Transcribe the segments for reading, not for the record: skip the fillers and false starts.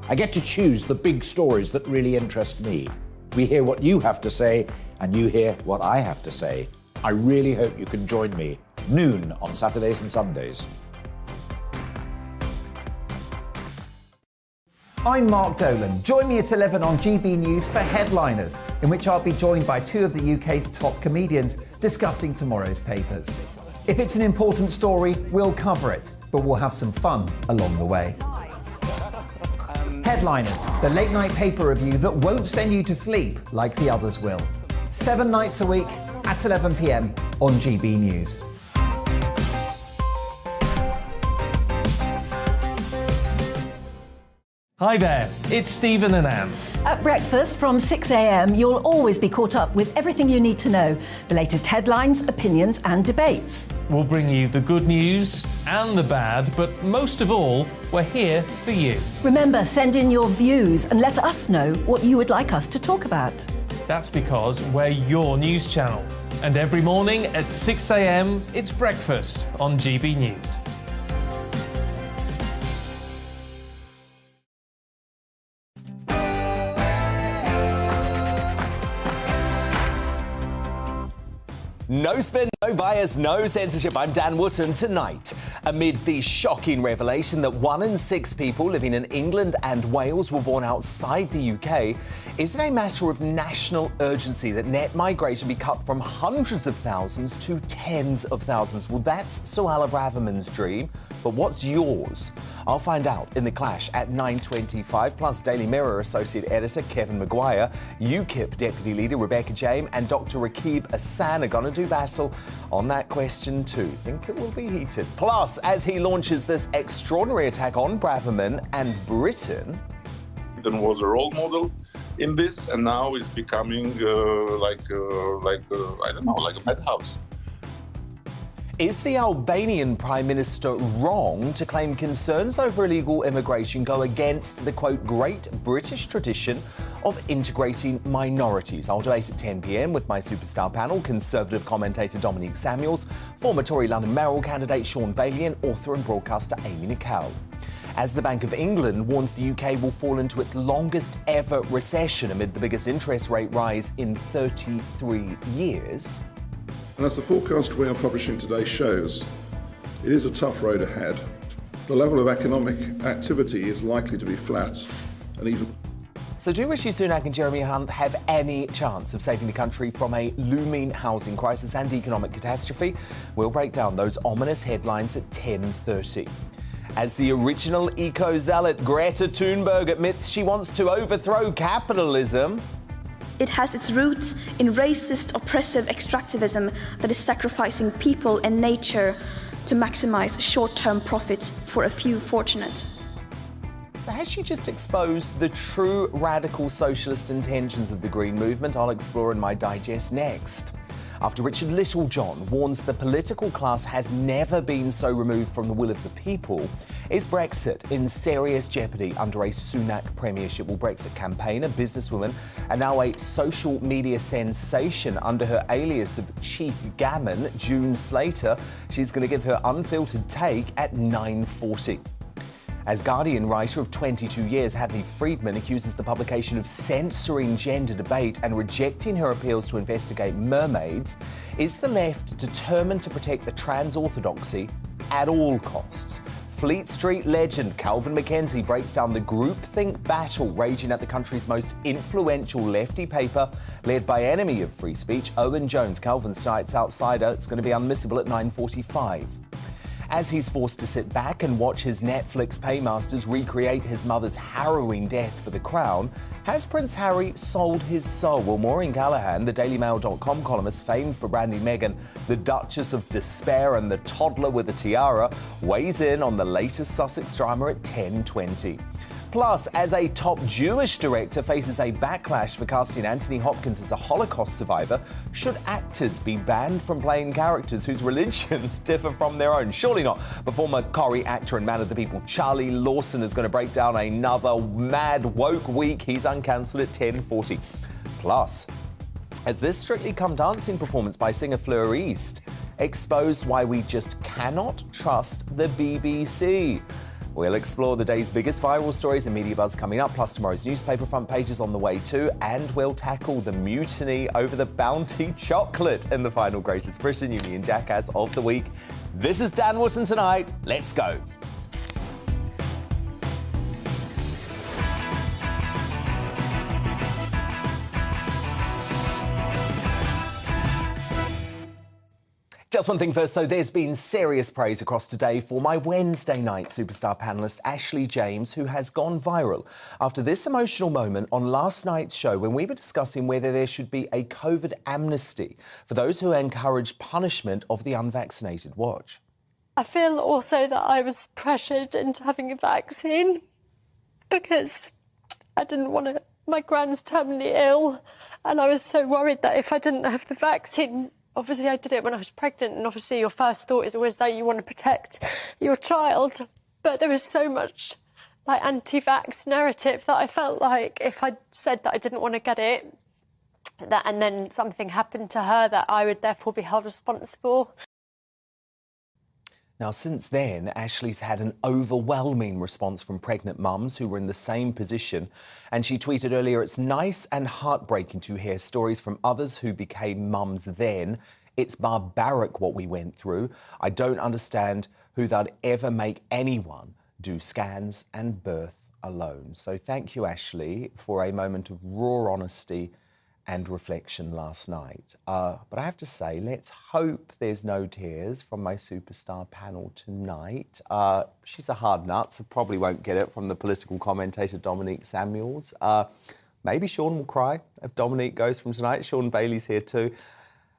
I get to choose the big stories that really interest me. We hear what you have to say, and you hear what I have to say. I really hope you can join me, noon on Saturdays and Sundays. I'm Mark Dolan. Join me at 11 on GB News for Headliners, in which I'll be joined by two of the UK's top comedians discussing tomorrow's papers. If it's an important story, we'll cover it, but we'll have some fun along the way. Headliners, the late-night paper review that won't send you to sleep like the others will. 7 nights a week at 11 PM on GB News. Hi there, it's Stephen and Anne. At breakfast from 6 a.m, you'll always be caught up with everything you need to know, the latest headlines, opinions and debates. We'll bring you the good news and the bad, but most of all, we're here for you. Remember, send in your views and let us know what you would like us to talk about. That's because we're your news channel. And every morning at 6 a.m, it's breakfast on GB News. No spin, no bias, no censorship. I'm Dan Wootton. Tonight, amid the shocking revelation that 1 in 6 people living in England and Wales were born outside the UK, is it a matter of national urgency that net migration be cut from hundreds of thousands to tens of thousands? Well, that's Suella Braverman's dream, but what's yours? I'll find out in The Clash at 9:25, plus Daily Mirror Associate Editor Kevin Maguire, UKIP Deputy Leader Rebecca James and Dr Rakib Hassan are going to do battle on that question too. Think it will be heated. Plus, as he launches this extraordinary attack on Braverman and Briton. Briton was a role model in this, and now is becoming I don't know, like a madhouse. Is the Albanian Prime Minister wrong to claim concerns over illegal immigration go against the, quote, great British tradition of integrating minorities? I'll debate at 10 p.m. with my superstar panel, Conservative commentator Dominique Samuels, former Tory London mayoral candidate Sean Bailey and author and broadcaster Amy Nicole. As the Bank of England warns the UK will fall into its longest ever recession amid the biggest interest rate rise in 33 years. And as the forecast we are publishing today shows, it is a tough road ahead. The level of economic activity is likely to be flat and even... So do Rishi Sunak and Jeremy Hunt have any chance of saving the country from a looming housing crisis and economic catastrophe? We'll break down those ominous headlines at 10:30. As the original eco-zealot Greta Thunberg admits she wants to overthrow capitalism. It has its roots in racist, oppressive extractivism that is sacrificing people and nature to maximize short-term profit for a few fortunate. So has she just exposed the true radical socialist intentions of the Green movement? I'll explore in my digest next. After Richard Littlejohn warns the political class has never been so removed from the will of the people, is Brexit in serious jeopardy under a Sunak premiership? Well, Brexit campaigner, businesswoman, and now a social media sensation under her alias of Chief Gammon, June Slater. She's going to give her unfiltered take at 9:40. As Guardian writer of 22 years, Hadley Friedman accuses the publication of censoring gender debate and rejecting her appeals to investigate mermaids, is the left determined to protect the trans orthodoxy at all costs? Fleet Street legend Calvin Mackenzie breaks down the groupthink battle raging at the country's most influential lefty paper, led by enemy of free speech, Owen Jones. Calvin's tonight's Outsider. It's going to be unmissable at 9:45. As he's forced to sit back and watch his Netflix paymasters recreate his mother's harrowing death for the Crown, has Prince Harry sold his soul? Well, Maureen Callahan, the DailyMail.com columnist famed for branding Meghan the Duchess of Despair and the toddler with a tiara, weighs in on the latest Sussex drama at 10:20. Plus, as a top Jewish director faces a backlash for casting Anthony Hopkins as a Holocaust survivor, should actors be banned from playing characters whose religions differ from their own? Surely not. But former Corrie actor and man of the people Charlie Lawson is going to break down another mad woke week. He's uncancelled at 10:40. Plus, as this Strictly Come Dancing performance by singer Fleur East exposed why we just cannot trust the BBC. We'll explore the day's biggest viral stories and media buzz coming up, plus tomorrow's newspaper front pages on the way too, and we'll tackle the mutiny over the Bounty chocolate in the final Greatest Britain Union Jackass of the week. This is Dan Wootton Tonight. Let's go. Just one thing first, though. There's been serious praise across today for my Wednesday night superstar panellist, Ashley James, who has gone viral after this emotional moment on last night's show when we were discussing whether there should be a COVID amnesty for those who encourage punishment of the unvaccinated. Watch. I feel also that I was pressured into having a vaccine because I didn't want to... My grand's terminally ill, and I was so worried that if I didn't have the vaccine... Obviously, I did it when I was pregnant, and obviously your first thought is always that you want to protect your child. But there was so much anti-vax narrative that I felt like if I said that I didn't want to get it, and then something happened to her, that I would therefore be held responsible. Now, since then, Ashley's had an overwhelming response from pregnant mums who were in the same position. And she tweeted earlier, "It's nice and heartbreaking to hear stories from others who became mums then. It's barbaric what we went through. I don't understand who they'd ever make anyone do scans and birth alone." So thank you, Ashley, for a moment of raw honesty and reflection last night. But I have to say, let's hope there's no tears from my superstar panel tonight. She's a hard nut, so probably won't get it from the political commentator Dominique Samuels. Maybe Sean will cry if Dominique goes from tonight. Sean Bailey's here too.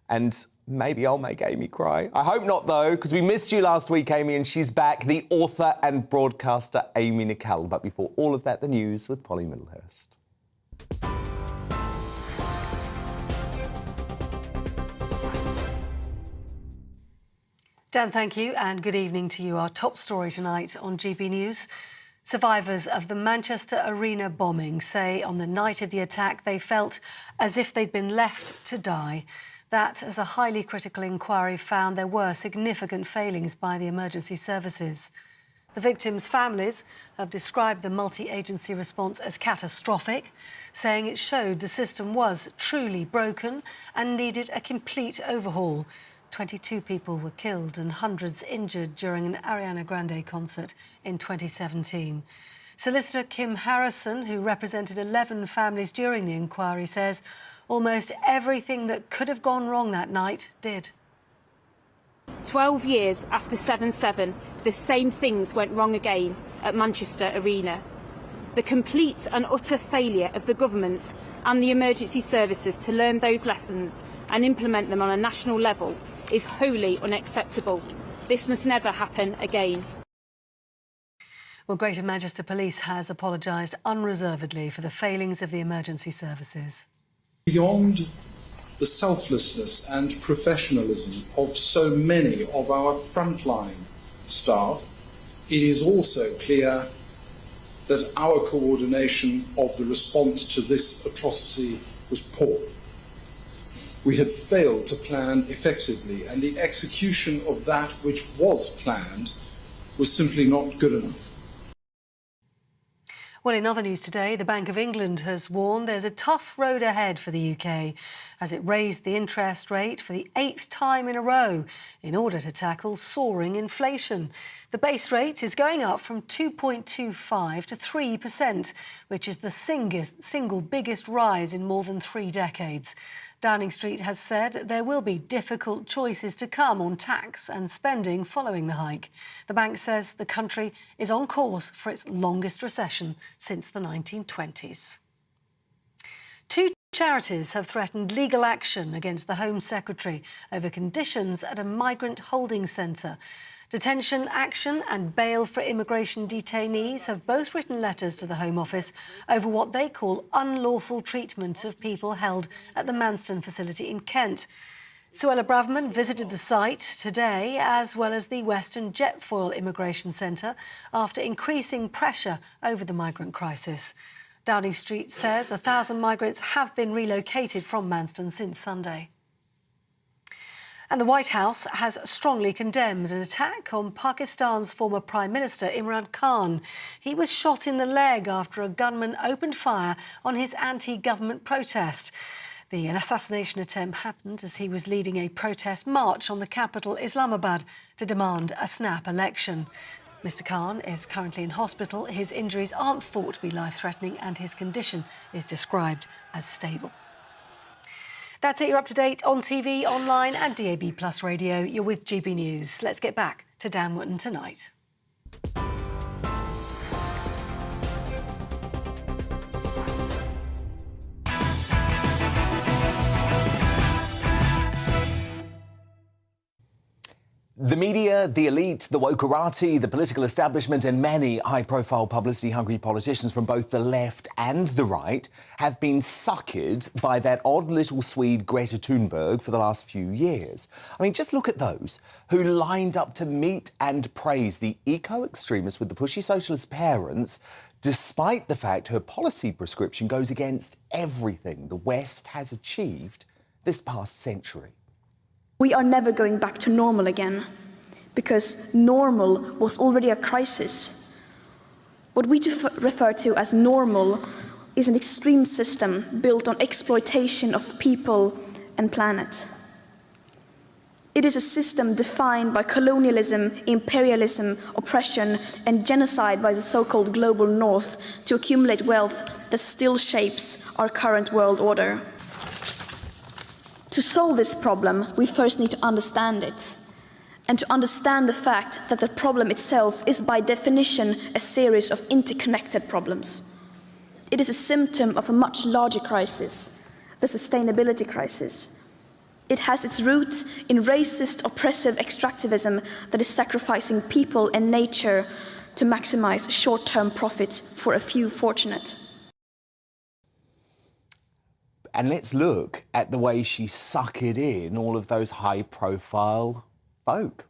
And maybe I'll make Amy cry. I hope not, though, because we missed you last week, Amy, and she's back, the author and broadcaster Amy Nicol. But before all of that, the news with Polly Middlehurst. Dan, thank you, and good evening to you. Our top story tonight on GB News. Survivors of the Manchester Arena bombing say on the night of the attack they felt as if they'd been left to die. That, as a highly critical inquiry found there were significant failings by the emergency services. The victims' families have described the multi-agency response as catastrophic, saying it showed the system was truly broken and needed a complete overhaul. 22 people were killed and hundreds injured during an Ariana Grande concert in 2017. Solicitor Kim Harrison, who represented 11 families during the inquiry, says almost everything that could have gone wrong that night did. 12 years after 7/7, the same things went wrong again at Manchester Arena. The complete and utter failure of the government and the emergency services to learn those lessons and implement them on a national level is wholly unacceptable. This must never happen again. Well, Greater Manchester Police has apologised unreservedly for the failings of the emergency services. Beyond the selflessness and professionalism of so many of our frontline staff, it is also clear that our coordination of the response to this atrocity was poor. We had failed to plan effectively, and the execution of that which was planned was simply not good enough. Well, in other news today, the Bank of England has warned there's a tough road ahead for the UK as it raised the interest rate for the 8th time in a row in order to tackle soaring inflation. The base rate is going up from 2.25 to 3%, which is the single biggest rise in more than 3 decades. Downing Street has said there will be difficult choices to come on tax and spending following the hike. The bank says the country is on course for its longest recession since the 1920s. 2 charities have threatened legal action against the Home Secretary over conditions at a migrant holding centre. Detention Action and Bail for Immigration Detainees have both written letters to the Home Office over what they call unlawful treatment of people held at the Manston facility in Kent. Suella Braverman visited the site today, as well as the Western Jetfoil Immigration Centre, after increasing pressure over the migrant crisis. Downing Street says 1,000 migrants have been relocated from Manston since Sunday. And the White House has strongly condemned an attack on Pakistan's former Prime Minister Imran Khan. He was shot in the leg after a gunman opened fire on his anti-government protest. The assassination attempt happened as he was leading a protest march on the capital, Islamabad, to demand a snap election. Mr. Khan is currently in hospital. His injuries aren't thought to be life-threatening and his condition is described as stable. That's it. You're up to date on TV, online and DAB+ radio. You're with GB News. Let's get back to Dan Wootton tonight. The media, the elite, the wokerati, the political establishment and many high-profile publicity-hungry politicians from both the left and the right have been suckered by that odd little Swede Greta Thunberg for the last few years. I mean, just look at those who lined up to meet and praise the eco-extremist with the pushy socialist parents, despite the fact her policy prescription goes against everything the West has achieved this past century. We are never going back to normal again, because normal was already a crisis. What we refer to as normal is an extreme system built on exploitation of people and planet. It is a system defined by colonialism, imperialism, oppression, and genocide by the so-called global north to accumulate wealth that still shapes our current world order. To solve this problem, we first need to understand it, and to understand the fact that the problem itself is by definition a series of interconnected problems. It is a symptom of a much larger crisis, the sustainability crisis. It has its roots in racist, oppressive extractivism that is sacrificing people and nature to maximize short-term profit for a few fortunate. And let's look at the way she suckered in all of those high-profile folk.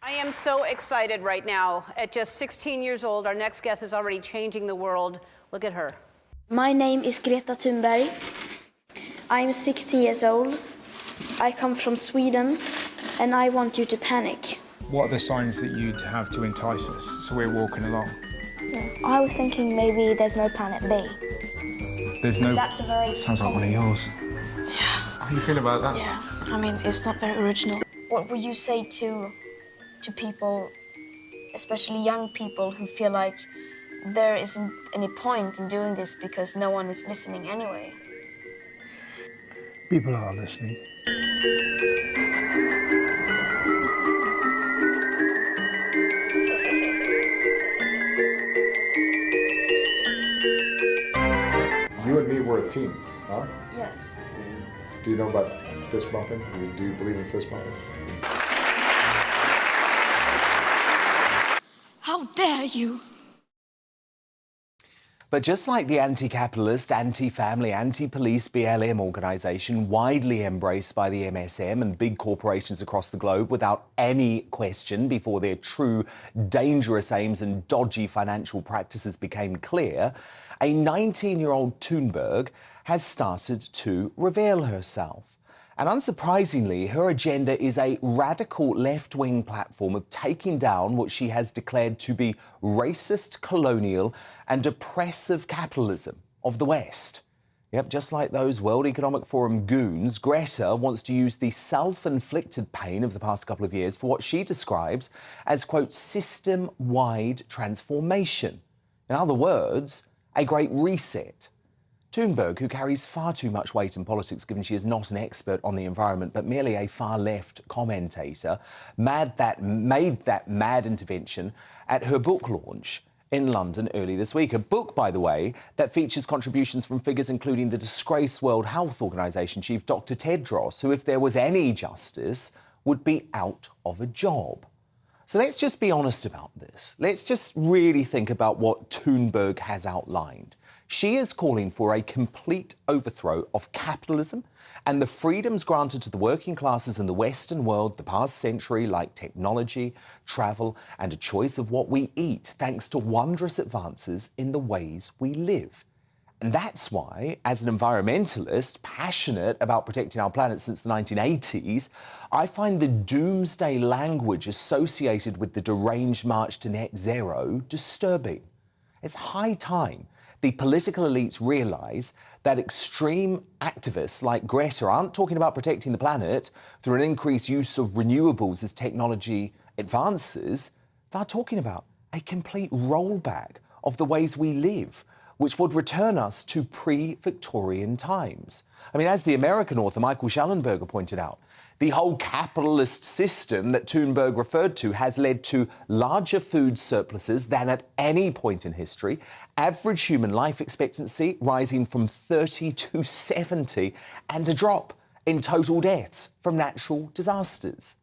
I am so excited right now. At just 16 years old, our next guest is already changing the world. Look at her. My name is Greta Thunberg. I'm 16 years old. I come from Sweden, and I want you to panic. What are the signs that you'd have to entice us so we're walking along? I was thinking maybe there's no planet B. There's no... That's a very... Sounds like one of yours. Yeah. How do you feel about that? Yeah, I mean, it's not very original. What would you say to people, especially young people, who feel like there isn't any point in doing this because no one is listening anyway? People are listening. You and me were a team, huh? Yes. Do you know about fist bumping? Do you believe in fist bumping? How dare you? But just like the anti-capitalist, anti-family, anti-police BLM organisation widely embraced by the MSM and big corporations across the globe without any question before their true dangerous aims and dodgy financial practices became clear, a 19-year-old Thunberg has started to reveal herself. And unsurprisingly, her agenda is a radical left-wing platform of taking down what she has declared to be racist, colonial and oppressive capitalism of the West. Yep, just like those World Economic Forum goons, Greta wants to use the self-inflicted pain of the past couple of years for what she describes as, quote, system-wide transformation. In other words, a great reset. Thunberg, who carries far too much weight in politics given she is not an expert on the environment but merely a far-left commentator, made that mad intervention at her book launch in London early this week. A book, by the way, that features contributions from figures including the disgraced World Health Organization chief Dr. Tedros, who, if there was any justice, would be out of a job. So let's just be honest about this. Let's just really think about what Thunberg has outlined. She is calling for a complete overthrow of capitalism and the freedoms granted to the working classes in the Western world the past century, like technology, travel, and a choice of what we eat, thanks to wondrous advances in the ways we live. And that's why, as an environmentalist passionate about protecting our planet since the 1980s, I find the doomsday language associated with the deranged march to net zero disturbing. It's high time the political elites realise that extreme activists like Greta aren't talking about protecting the planet through an increased use of renewables as technology advances. They're talking about a complete rollback of the ways we live, which would return us to pre-Victorian times. I mean, as the American author Michael Schellenberger pointed out, the whole capitalist system that Thunberg referred to has led to larger food surpluses than at any point in history, average human life expectancy rising from 30 to 70, and a drop in total deaths from natural disasters.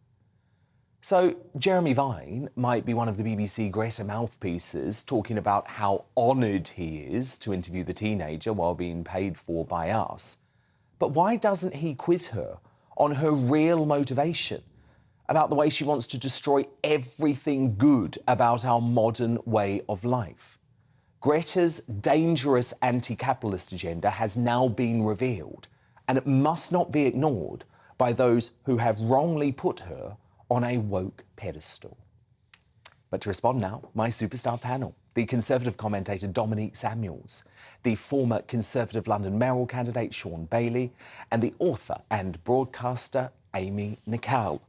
So Jeremy Vine might be one of the BBC Greta mouthpieces talking about how honoured he is to interview the teenager while being paid for by us. But why doesn't he quiz her on her real motivation about the way she wants to destroy everything good about our modern way of life? Greta's dangerous anti-capitalist agenda has now been revealed, and it must not be ignored by those who have wrongly put her on a woke pedestal. But to respond now, my superstar panel, the Conservative commentator Dominique Samuels, the former Conservative London mayoral candidate Sean Bailey, and the author and broadcaster Amy Nicol.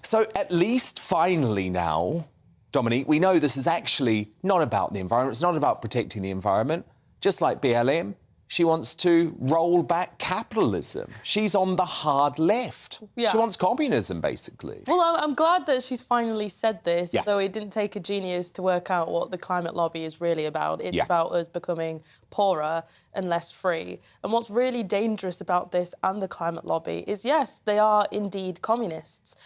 So at least finally now, Dominique, we know this is actually not about the environment, it's not about protecting the environment. Just like BLM, she wants to roll back capitalism. She's on the hard left. Yeah. She wants communism, basically. Well, I'm glad that she's finally said this, though it didn't take a genius to work out what the climate lobby is really about. It's about us becoming poorer and less free. And what's really dangerous about this and the climate lobby is, yes, they are indeed communists.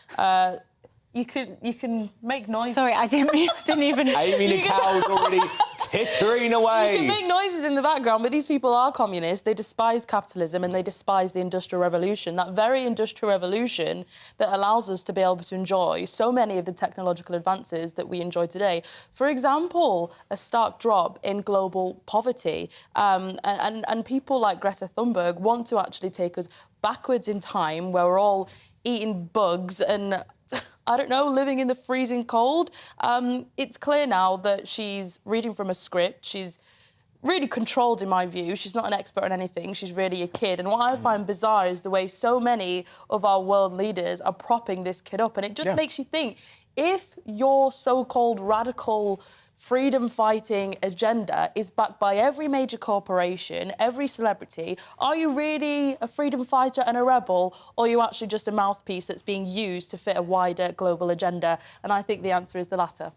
You can make noise. Sorry, I didn't even... Amy Nicol's already tittering away. You can make noises in the background, but these people are communists. They despise capitalism and they despise the Industrial Revolution, that very Industrial Revolution that allows us to be able to enjoy so many of the technological advances that we enjoy today. For example, a stark drop in global poverty. And people like Greta Thunberg want to actually take us backwards in time, where we're all eating bugs and, I don't know, living in the freezing cold. It's clear now that she's reading from a script. She's really controlled, in my view. She's not an expert on anything. She's really a kid. And what I find bizarre is the way so many of our world leaders are propping this kid up. And it just makes you think, if your so-called radical freedom-fighting agenda is backed by every major corporation, every celebrity, are you really a freedom fighter and a rebel, or are you actually just a mouthpiece that's being used to fit a wider global agenda? And I think the answer is the latter.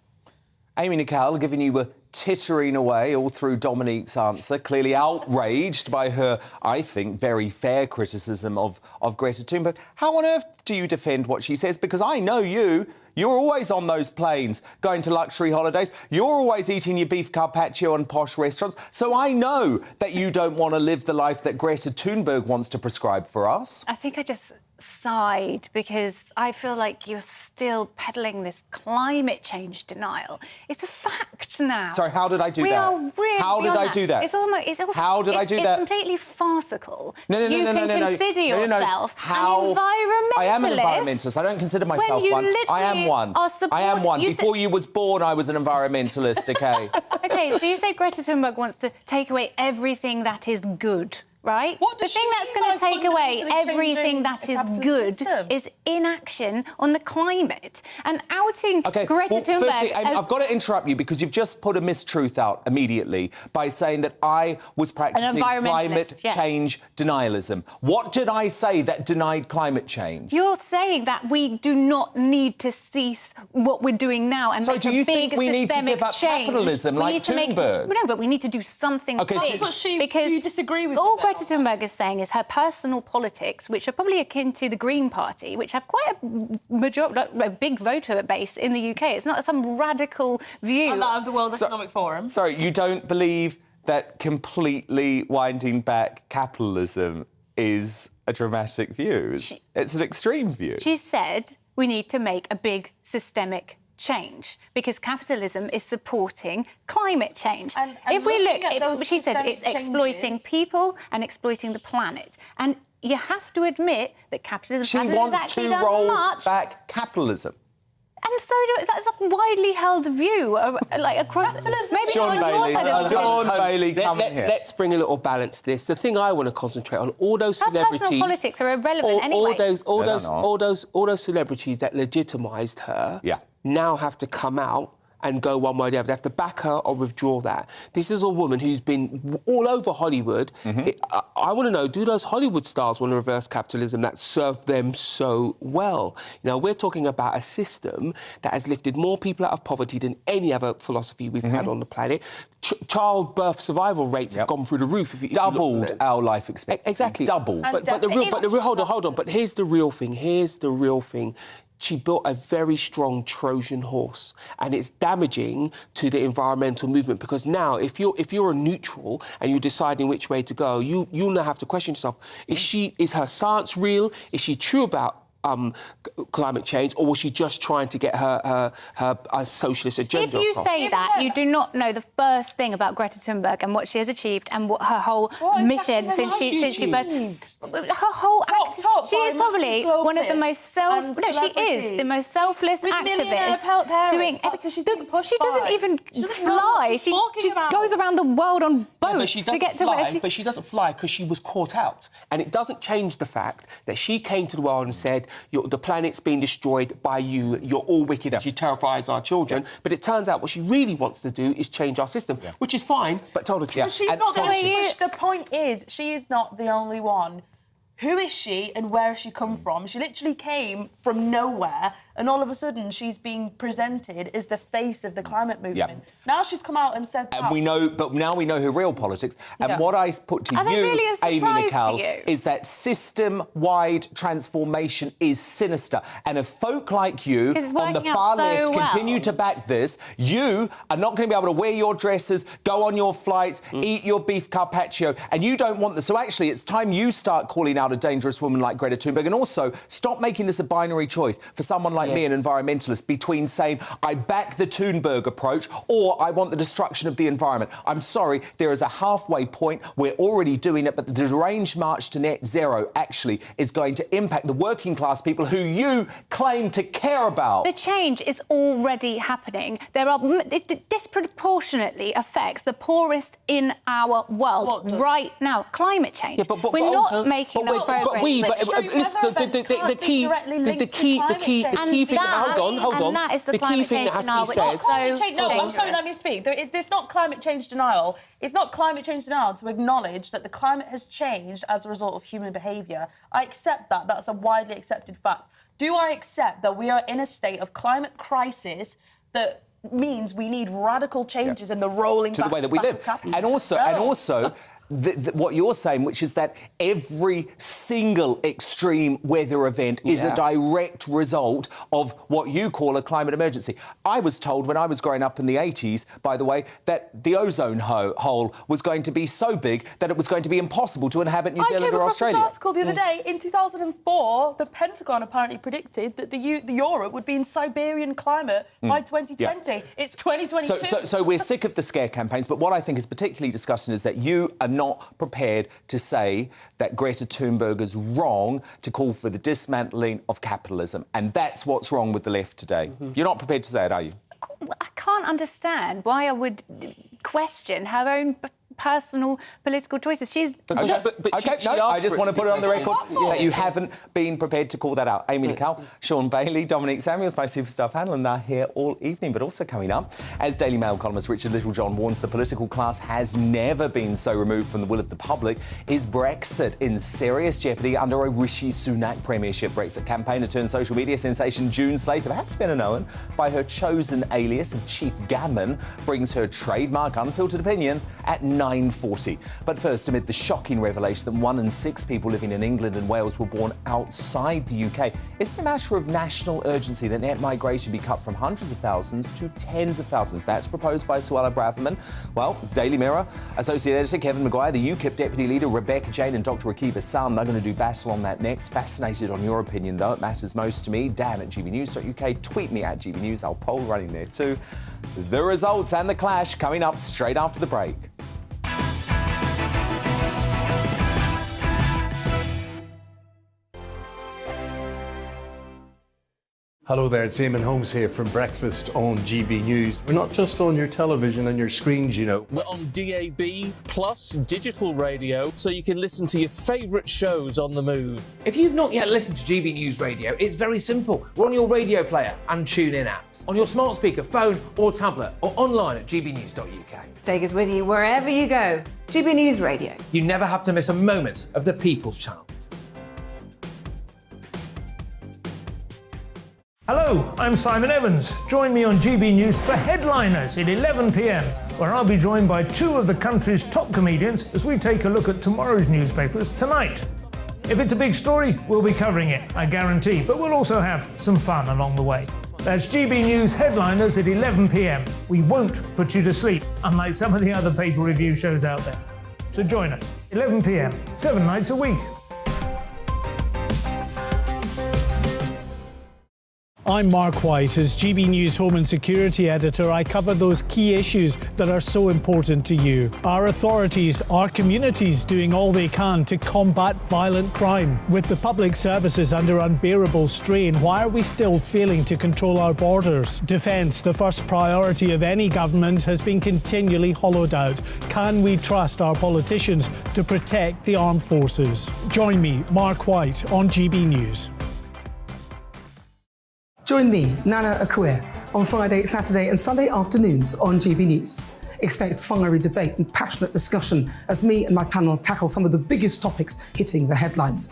Amy Nicol, giving you a tittering away all through Dominique's answer, clearly outraged by her, I think, very fair criticism of Greta Thunberg. How on earth do you defend what she says? Because I know you. You're always on those planes, going to luxury holidays. You're always eating your beef carpaccio in posh restaurants. So I know that you don't want to live the life that Greta Thunberg wants to prescribe for us. I think I just sighed because I feel like you're still peddling this climate change denial. It's a fact now. Sorry, how did I do that? We are really How did I do that? It's almost. How did I do that? It's completely farcical. No. You can consider yourself an environmentalist. I am an environmentalist. I don't consider myself one. I am one. I am one. Before you was born, I was an environmentalist, OK? OK, so you say Greta Thunberg wants to take away everything that is good. Right? The thing that's going to take away everything that is good is inaction on the climate. And outing Greta Thunberg firstly, I've got to interrupt you because you've just put a mistruth out immediately by saying that I was practising climate change denialism. What did I say that denied climate change? You're saying that we do not need to cease what we're doing now and make a big systemic change. So do you think we need to give up capitalism like Thunberg? No, but we need to do something big. That's what do you disagree with? Greta Thunberg is saying is her personal politics, which are probably akin to the Green Party, which have quite a big voter base in the UK. It's not some radical view. And that of the World Economic Forum. Sorry, you don't believe that completely winding back capitalism is a dramatic view? It's an extreme view. She said we need to make a big systemic change because capitalism is supporting climate change. And if we look at those she said it's systemic exploiting changes- people and exploiting the planet. And you have to admit that capitalism She hasn't wants exactly to done roll much. back capitalism. And so that's a widely held view, like across. Maybe Sean not on your Bailey, side of the Sean fence. Bailey, come here. Let's bring a little balance to this. The thing I want to concentrate on, all those Her celebrities, personal politics are irrelevant anyway. all those celebrities that legitimised her, now have to come out and go one way or the other. They have to back her or withdraw that. This is a woman who's been all over Hollywood. I want to know, do those Hollywood stars want to reverse capitalism that served them so well? You know, we're talking about a system that has lifted more people out of poverty than any other philosophy we've had on the planet. Childbirth survival rates have gone through the roof. If you Doubled our life expectancy. Exactly. Doubled. But the real, hold on. But here's the real thing. She built a very strong Trojan horse, and it's damaging to the environmental movement because now, if you're a neutral and you're deciding which way to go, you'll now have to question yourself: is her science real? Is she true about climate change, or was she just trying to get her socialist agenda If you across? say that, you do not know the first thing about Greta Thunberg and what she has achieved and what her whole mission since she first. Her whole she is probably one of the most the most selfless activist doing. She doesn't even fly. She goes around the world on boats to get to where she. But she doesn't fly because she was caught out, and it doesn't change the fact that she came to the world and said, the planet's being destroyed by you, you're all wicked, she terrifies our children. But it turns out what she really wants to do is change our system, which is fine, but told the truth. But she's not the point is, she is not the only one. Who is she and where has she come from? She literally came from nowhere, and all of a sudden she's being presented as the face of the climate movement. Now she's come out and said that. But now we know her real politics. And what I put to you, Amy Nicole, is that system-wide transformation is sinister. And if folk like you on the far left continue to back this, you are not going to be able to wear your dresses, go on your flights, eat your beef carpaccio, and you don't want this. So actually, it's time you start calling out a dangerous woman like Greta Thunberg, and also stop making this a binary choice for someone like me, an environmentalist, between saying I back the Thunberg approach or I want the destruction of the environment. I'm sorry, there is a halfway point. We're already doing it, but the deranged march to net zero actually is going to impact the working class people who you claim to care about. The change is already happening. It disproportionately affects the poorest in our world right now. Climate change. We're not making enough progress. The key thing. Hold on. And that is the key thing that has to be said. I'm sorry, let me speak. It's not climate change denial. It's not climate change denial to acknowledge that the climate has changed as a result of human behaviour. I accept that. That's a widely accepted fact. Do I accept that we are in a state of climate crisis that means we need radical changes in the rolling to the way that we live? And also, what you're saying, which is that every single extreme weather event is a direct result of what you call a climate emergency. I was told when I was growing up in the 80s, by the way, that the ozone hole was going to be so big that it was going to be impossible to inhabit New Zealand or Australia. I came across this article the other day. In 2004, the Pentagon apparently predicted that the Europe would be in Siberian climate by 2020. It's 2022. So we're sick of the scare campaigns, but what I think is particularly disgusting is that you are not prepared to say that Greta Thunberg is wrong to call for the dismantling of capitalism. And that's what's wrong with the left today. You're not prepared to say it, are you? I can't understand why I would question her own personal political choices. I just want to put it on the record that you haven't been prepared to call that out. Amy Nicole, Sean Bailey, Dominic Samuels, my superstar panel, and they're here all evening. But also coming up, as Daily Mail columnist Richard Littlejohn warns the political class has never been so removed from the will of the public, is Brexit in serious jeopardy under a Rishi Sunak premiership? Brexit campaigner turned social media sensation June Slater, perhaps better known by her chosen alias of Chief Gammon, brings her trademark unfiltered opinion at 9 9:40. But first, amid the shocking revelation that 1 in 6 people living in England and Wales were born outside the UK, is it a matter of national urgency that net migration be cut from hundreds of thousands to tens of thousands? That's proposed by Suella Braverman. Well, Daily Mirror, Associate Editor Kevin Maguire, the UKIP Deputy Leader Rebecca Jane and Dr. Akiba Sam, they're going to do battle on that next. Fascinated on your opinion, though. It matters most to me. Dan at gbnews.uk. Tweet me at gbnews. I'll poll running there too. The results and the clash coming up straight after the break. Hello there, it's Eamon Holmes here from Breakfast on GB News. We're not just on your television and your screens, you know. We're on DAB plus digital radio, so you can listen to your favourite shows on the move. If you've not yet listened to GB News Radio, it's very simple. We're on your radio player and TuneIn apps, on your smart speaker, phone or tablet, or online at gbnews.uk. Take us with you wherever you go. GB News Radio. You never have to miss a moment of the People's Channel. Hello, I'm Simon Evans. Join me on GB News for Headliners at 11 p.m, where I'll be joined by 2 of the country's top comedians as we take a look at tomorrow's newspapers tonight. If it's a big story, we'll be covering it, I guarantee, but we'll also have some fun along the way. That's GB News Headliners at 11 p.m. We won't put you to sleep, unlike some of the other paper review shows out there. So join us, 11 p.m, 7 nights a week. I'm Mark White. As GB News Home and Security Editor, I cover those key issues that are so important to you. Our authorities, our communities doing all they can to combat violent crime. With the public services under unbearable strain, why are we still failing to control our borders? Defence, the first priority of any government, has been continually hollowed out. Can we trust our politicians to protect the armed forces? Join me, Mark White, on GB News. Join me, Nana Akua, on Friday, Saturday and Sunday afternoons on GB News. Expect fiery debate and passionate discussion as me and my panel tackle some of the biggest topics hitting the headlines.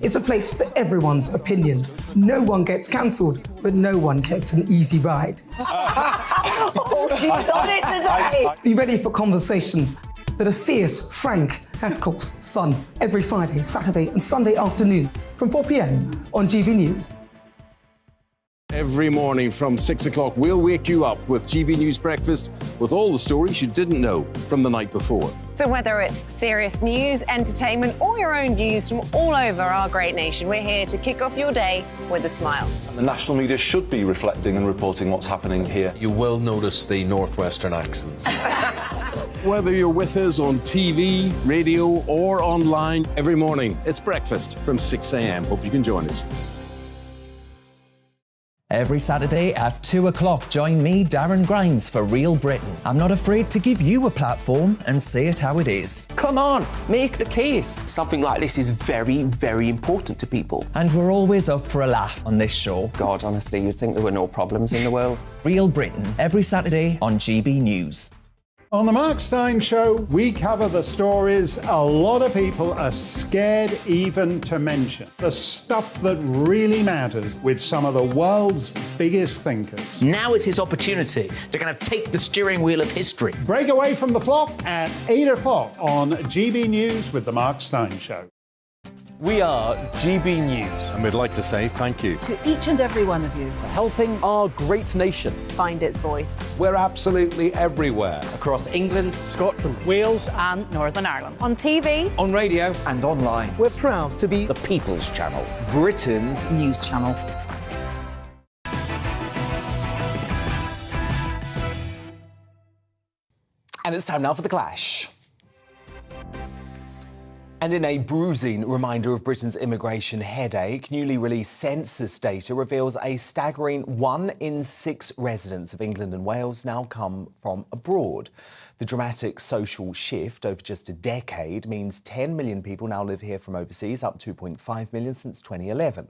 It's a place for everyone's opinion. No one gets cancelled, but no one gets an easy ride. Oh, she's on it today! Be ready for conversations that are fierce, frank, and of course, fun. Every Friday, Saturday and Sunday afternoon from 4 p.m. on GB News. Every morning from 6 o'clock, we'll wake you up with GB News Breakfast with all the stories you didn't know from the night before. So whether it's serious news, entertainment, or your own views from all over our great nation, we're here to kick off your day with a smile. The national media should be reflecting and reporting what's happening here. You will notice the northwestern accents. Whether you're with us on TV, radio, or online, every morning, it's breakfast from 6 a.m. Hope you can join us. Every Saturday at 2 o'clock, join me, Darren Grimes, for Real Britain. I'm not afraid to give you a platform and say it how it is. Come on, make the case. Something like this is very, very important to people. And we're always up for a laugh on this show. God, honestly, you'd think there were no problems in the world. Real Britain, every Saturday on GB News. On the Mark Steyn Show, we cover the stories a lot of people are scared even to mention. The stuff that really matters with some of the world's biggest thinkers. Now is his opportunity to kind of take the steering wheel of history. Break away from the flop at 8 o'clock on GB News with the Mark Steyn Show. We are GB News. And we'd like to say thank you To each and every one of you. for helping our great nation. Find its voice. We're absolutely everywhere. Across England, Scotland, Wales and Northern Ireland. On TV. on radio. And online. We're proud to be The People's Channel. Britain's news channel. And it's time now for the clash. And in a bruising reminder of Britain's immigration headache, newly released census data reveals a staggering 1 in 6 residents of England and Wales now come from abroad. The dramatic social shift over just a decade means 10 million people now live here from overseas, up 2.5 million since 2011.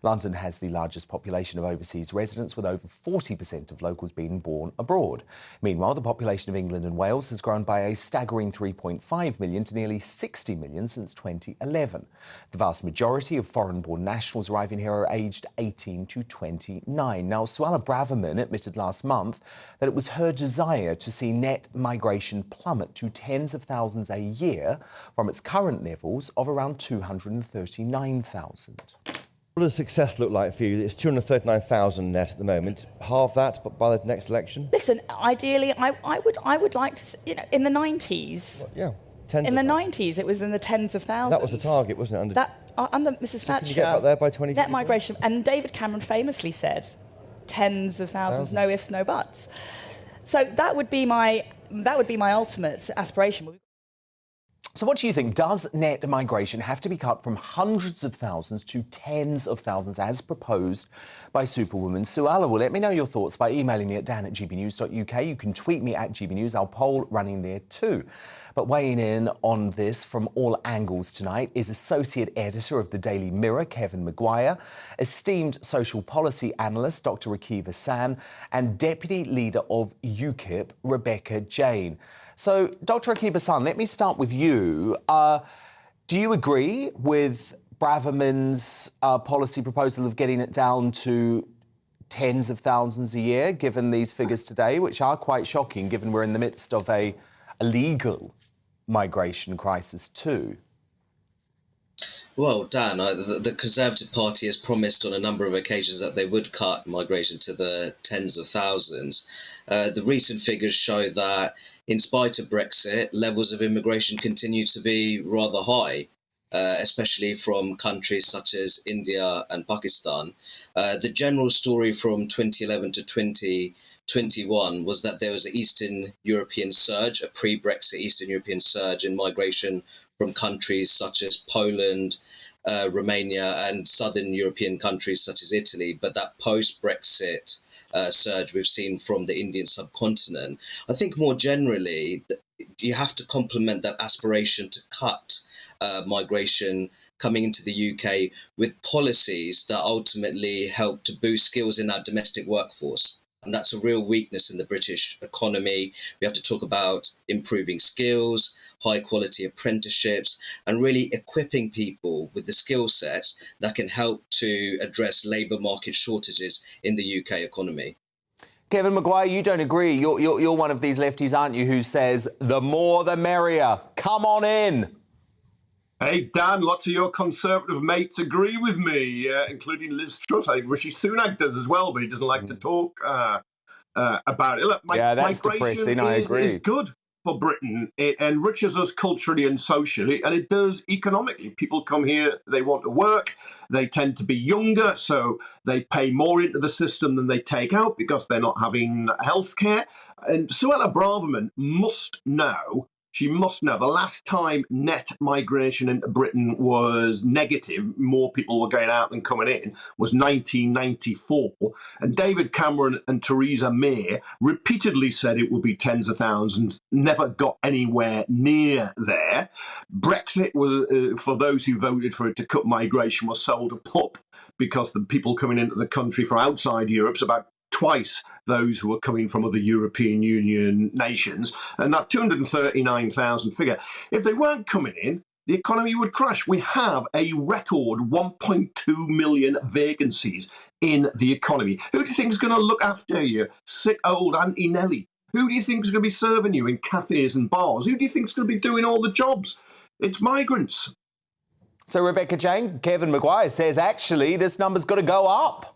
London has the largest population of overseas residents, with over 40% of locals being born abroad. Meanwhile, the population of England and Wales has grown by a staggering 3.5 million to nearly 60 million since 2011. The vast majority of foreign-born nationals arriving here are aged 18 to 29. Now, Suella Braverman admitted last month that it was her desire to see net migration plummet to tens of thousands a year from its current levels of around 239,000. What does success look like for you? It's 239,000 net at the moment. Halve that by the next election? Listen, ideally, I would like to, in the 90s. Yeah. In the 90s, it was in the tens of thousands. That was the target, wasn't it? Under Mrs. Thatcher. Can you get back there by 2020? Net migration, and David Cameron famously said, tens of thousands, no ifs, no buts. So that would be my ultimate aspiration. So what do you think? Does net migration have to be cut from hundreds of thousands to tens of thousands as proposed by Superwoman Suella? Well, let me know your thoughts by emailing me at dan@gbnews.uk. You can tweet me at gbnews. Our poll running there too. But weighing in on this from all angles tonight is Associate Editor of the Daily Mirror, Kevin Maguire, esteemed social policy analyst, Dr. Rakib Hassan, and Deputy Leader of UKIP, Rebecca Jane. So, Dr. Rakib Hassan, let me start with you. Do you agree with Braverman's policy proposal of getting it down to tens of thousands a year, given these figures today, which are quite shocking, given we're in the midst of a legal migration crisis too? Well, Dan, the Conservative Party has promised on a number of occasions that they would cut migration to the tens of thousands. The recent figures show that, in spite of Brexit, levels of immigration continue to be rather high, especially from countries such as India and Pakistan. The general story from 2011 to 2021 was that there was an Eastern European surge, a pre-Brexit Eastern European surge in migration from countries such as Poland, Romania, and southern European countries such as Italy. But that post-Brexit surge we've seen from the Indian subcontinent. I think more generally, you have to complement that aspiration to cut migration coming into the UK with policies that ultimately help to boost skills in our domestic workforce. And that's a real weakness in the British economy. We have to talk about improving skills, high quality apprenticeships, and really equipping people with the skill sets that can help to address labour market shortages in the UK economy. Kevin Maguire, you don't agree. You're one of these lefties, aren't you, who says the more the merrier. Come on in. Hey, Dan, lots of your Conservative mates agree with me, including Liz Truss. I think Rishi Sunak does as well, but he doesn't like to talk about it. Look, that's depressing, I agree. Is good for Britain. It enriches us culturally and socially, and it does economically. People come here, they want to work, they tend to be younger, so they pay more into the system than they take out because they're not having health care. And Suella Braverman must know. She must know the last time net migration into Britain was negative, more people were going out than coming in, was 1994. And David Cameron and Theresa May repeatedly said it would be tens of thousands, never got anywhere near there. Brexit, was, for those who voted for it to cut migration, was sold a pup because the people coming into the country from outside Europe's about twice those who are coming from other European Union nations. And that 239,000 figure, if they weren't coming in, the economy would crash. We have a record 1.2 million vacancies in the economy. Who do you think is going to look after you? Sick old Auntie Nellie. Who do you think is going to be serving you in cafes and bars? Who do you think is going to be doing all the jobs? It's migrants. So, Rebecca Jane, Kevin Maguire says, actually, this number's got to go up.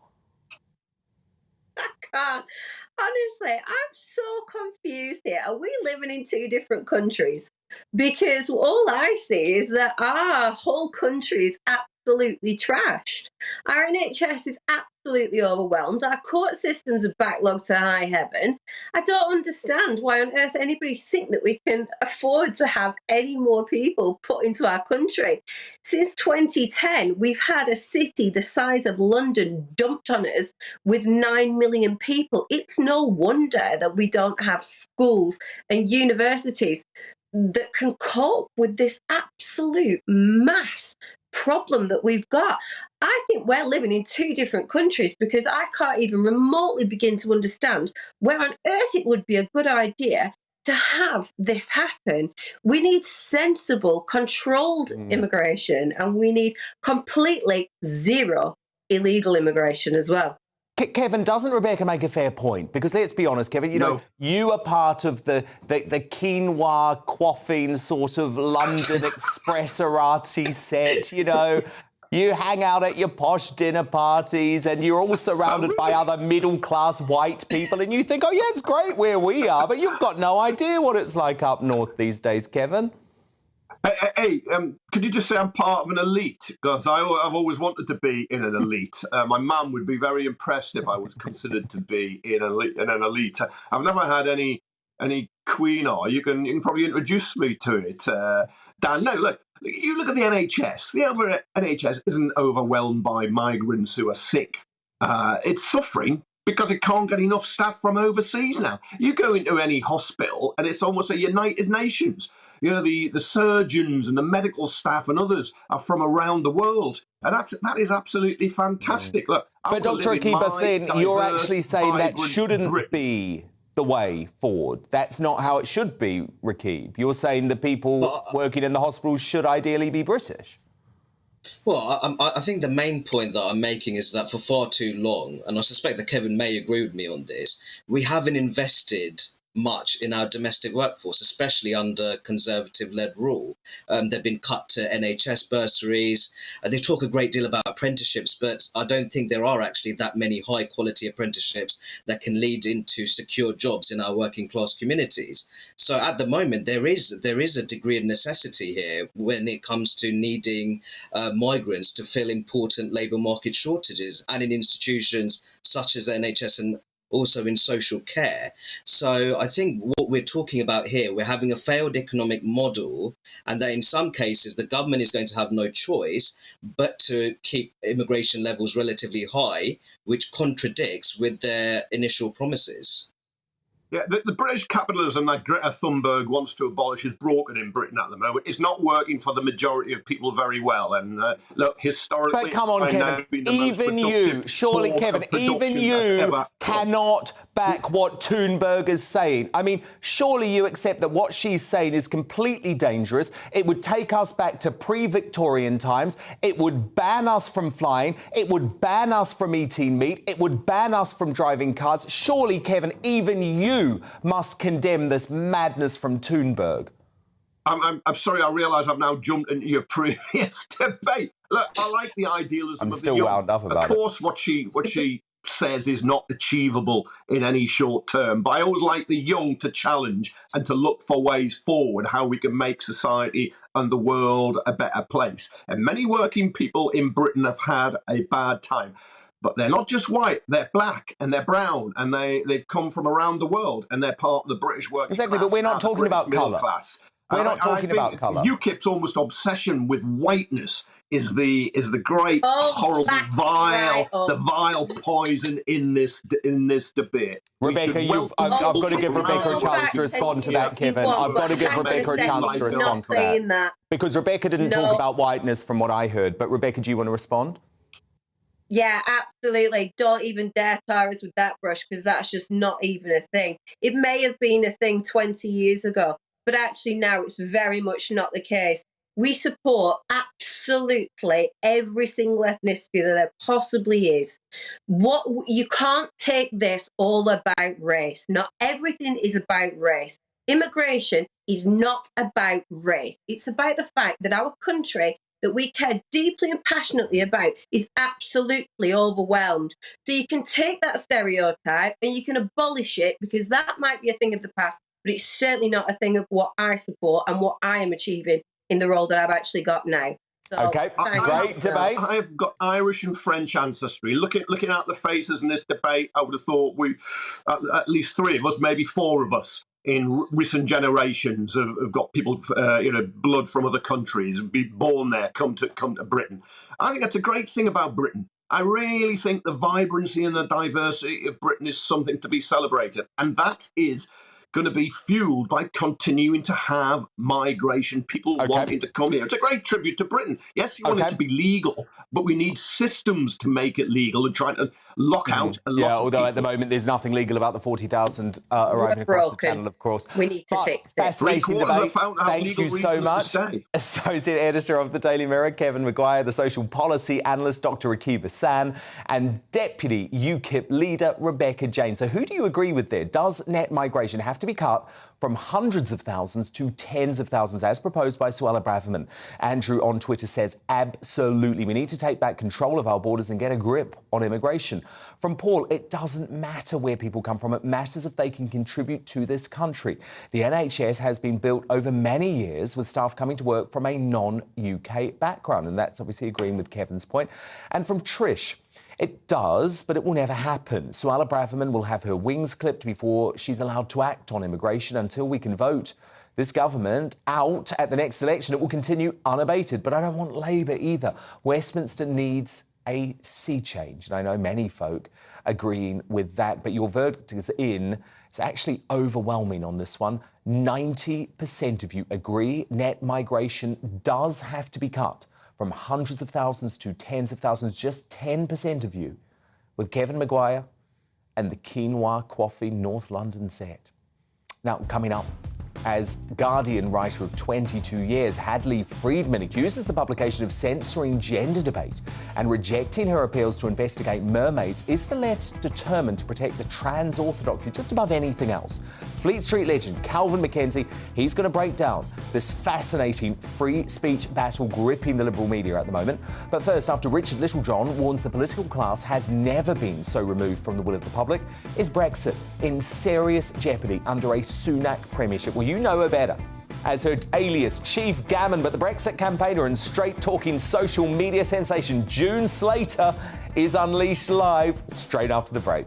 Honestly, I'm so confused here. Are we living in two different countries? Because all I see is that our whole country is absolutely trashed. Our NHS is absolutely overwhelmed. Our court systems are backlogged to high heaven. I don't understand why on earth anybody think that we can afford to have any more people put into our country. Since 2010, we've had a city the size of London dumped on us with 9 million people. It's no wonder that we don't have schools and universities that can cope with this absolute mass problem that we've got. I think we're living in two different countries because I can't even remotely begin to understand where on earth it would be a good idea to have this happen, we need sensible, controlled immigration, and we need completely zero illegal immigration as well. Kevin, doesn't Rebecca make a fair point? Because let's be honest, Kevin, you know, you are part of the quinoa quaffing sort of London Expresserati set, you know. You hang out at your posh dinner parties and you're all surrounded by other middle-class white people and you think, oh, yeah, it's great where we are, but you've got no idea what it's like up north these days, Kevin. Hey, could you just say I'm part of an elite? Because I've always wanted to be in an elite. My mum would be very impressed if I was considered to be in an elite. I've never had any quinoa. You can probably introduce me to it. Dan, no, look, you look at the NHS. The NHS isn't overwhelmed by migrants who are sick. It's suffering because it can't get enough staff from overseas now. You go into any hospital and it's almost a United Nations. You know, the surgeons and the medical staff and others are from around the world. And that is absolutely fantastic. Look, but Dr. Akib, you're actually saying that shouldn't be the way forward. That's not how it should be, Rakib. You're saying the people working in the hospitals should ideally be British. Well, I think the main point that I'm making is that for far too long, and I suspect that Kevin may agree with me on this, we haven't invested much in our domestic workforce, especially under Conservative-led rule. They've been cut to NHS bursaries. They talk a great deal about apprenticeships, but I don't think there are actually that many high-quality apprenticeships that can lead into secure jobs in our working-class communities. So at the moment, there is a degree of necessity here when it comes to needing migrants to fill important labour market shortages and in institutions such as NHS and also in social care. So I think what we're talking about here, we're having a failed economic model, and that in some cases the government is going to have no choice but to keep immigration levels relatively high, which contradicts with their initial promises. Yeah, the British capitalism that Greta Thunberg wants to abolish is broken in Britain at the moment. It's not working for the majority of people very well. And look, historically... But come on, Kevin, even you, surely, Kevin, even you cannot back what Thunberg is saying. I mean, surely you accept that what she's saying is completely dangerous. It would take us back to pre-Victorian times. It would ban us from flying. It would ban us from eating meat. It would ban us from driving cars. Surely, Kevin, even you must condemn this madness from Thunberg. I'm sorry, I realise I've now jumped into your previous debate. Look, I like the idealism I'm of still the young. wound up about Of course, what she says is not achievable in any short term, but I always like the young to challenge and to look for ways forward, how we can make society and the world a better place. And many working people in Britain have had a bad time. But they're not just white, they're black and they're brown and they've come from around the world and they're part of the British working class. Exactly, but we're not talking about colour. We're not talking about colour. UKIP's almost obsession with whiteness is the great, horrible, vile poison in this debate. Rebecca, I've got to give Rebecca a chance to respond to that, Kevin. I've got to give Rebecca a chance to respond to that. Because Rebecca didn't talk about whiteness from what I heard. But Rebecca, do you want to respond? Yeah, absolutely. Don't even dare tar us with that brush, because that's just not even a thing. It may have been a thing 20 years ago, but actually now it's very much not the case. We support absolutely every single ethnicity that there possibly is. You can't take this all about race. Not everything is about race. Immigration is not about race. It's about the fact that our country that we care deeply and passionately about is absolutely overwhelmed. So you can take that stereotype and you can abolish it, because that might be a thing of the past, but it's certainly not a thing of what I support and what I am achieving in the role that I've actually got now. So, okay, great debate. I've got Irish and French ancestry. Looking at the faces in this debate, I would have thought at least three of us, maybe four of us, in recent generations have got people, blood from other countries and be born there, come to Britain. I think that's a great thing about Britain. I really think the vibrancy and the diversity of Britain is something to be celebrated, and that is going to be fueled by continuing to have migration, people wanting to come here. It's a great tribute to Britain. Yes, you want it to be legal, but we need systems to make it legal and try to lock out a lot of although people. at the moment there's nothing legal about the 40,000 arriving across the channel, of course. We need to fix it. Fascinating debate. Thank you so much. Associate Editor of the Daily Mirror, Kevin Maguire, the social policy analyst, Dr. Akiva San, and Deputy UKIP leader, Rebecca Jane. So who do you agree with there? Does net migration have to be cut from hundreds of thousands to tens of thousands, as proposed by Suella Braverman? Andrew on Twitter says, absolutely. We need to take back control of our borders and get a grip on immigration. From Paul, it doesn't matter where people come from. It matters if they can contribute to this country. The NHS has been built over many years with staff coming to work from a non-UK background. And that's obviously agreeing with Kevin's point. And from Trish, it does, but it will never happen. Suella Braverman will have her wings clipped before she's allowed to act on immigration until we can vote this government out at the next election. It will continue unabated, but I don't want Labour either. Westminster needs a sea change, and I know many folk agreeing with that, but your verdict is in. It's actually overwhelming on this one. 90% of you agree net migration does have to be cut from hundreds of thousands to tens of thousands. Just 10% of you with Kevin Maguire and the quinoa quaffing North London set. Now, coming up, as Guardian writer of 22 years, Hadley Friedman accuses the publication of censoring gender debate and rejecting her appeals to investigate mermaids. Is the left determined to protect the trans orthodoxy just above anything else? Fleet Street legend Calvin McKenzie, he's going to break down this fascinating free speech battle gripping the liberal media at the moment. But first, after Richard Littlejohn warns the political class has never been so removed from the will of the public, is Brexit in serious jeopardy under a Sunak premiership? Well, you know her better as her alias Chief Gammon, but the Brexit campaigner and straight-talking social media sensation June Slater is unleashed live straight after the break.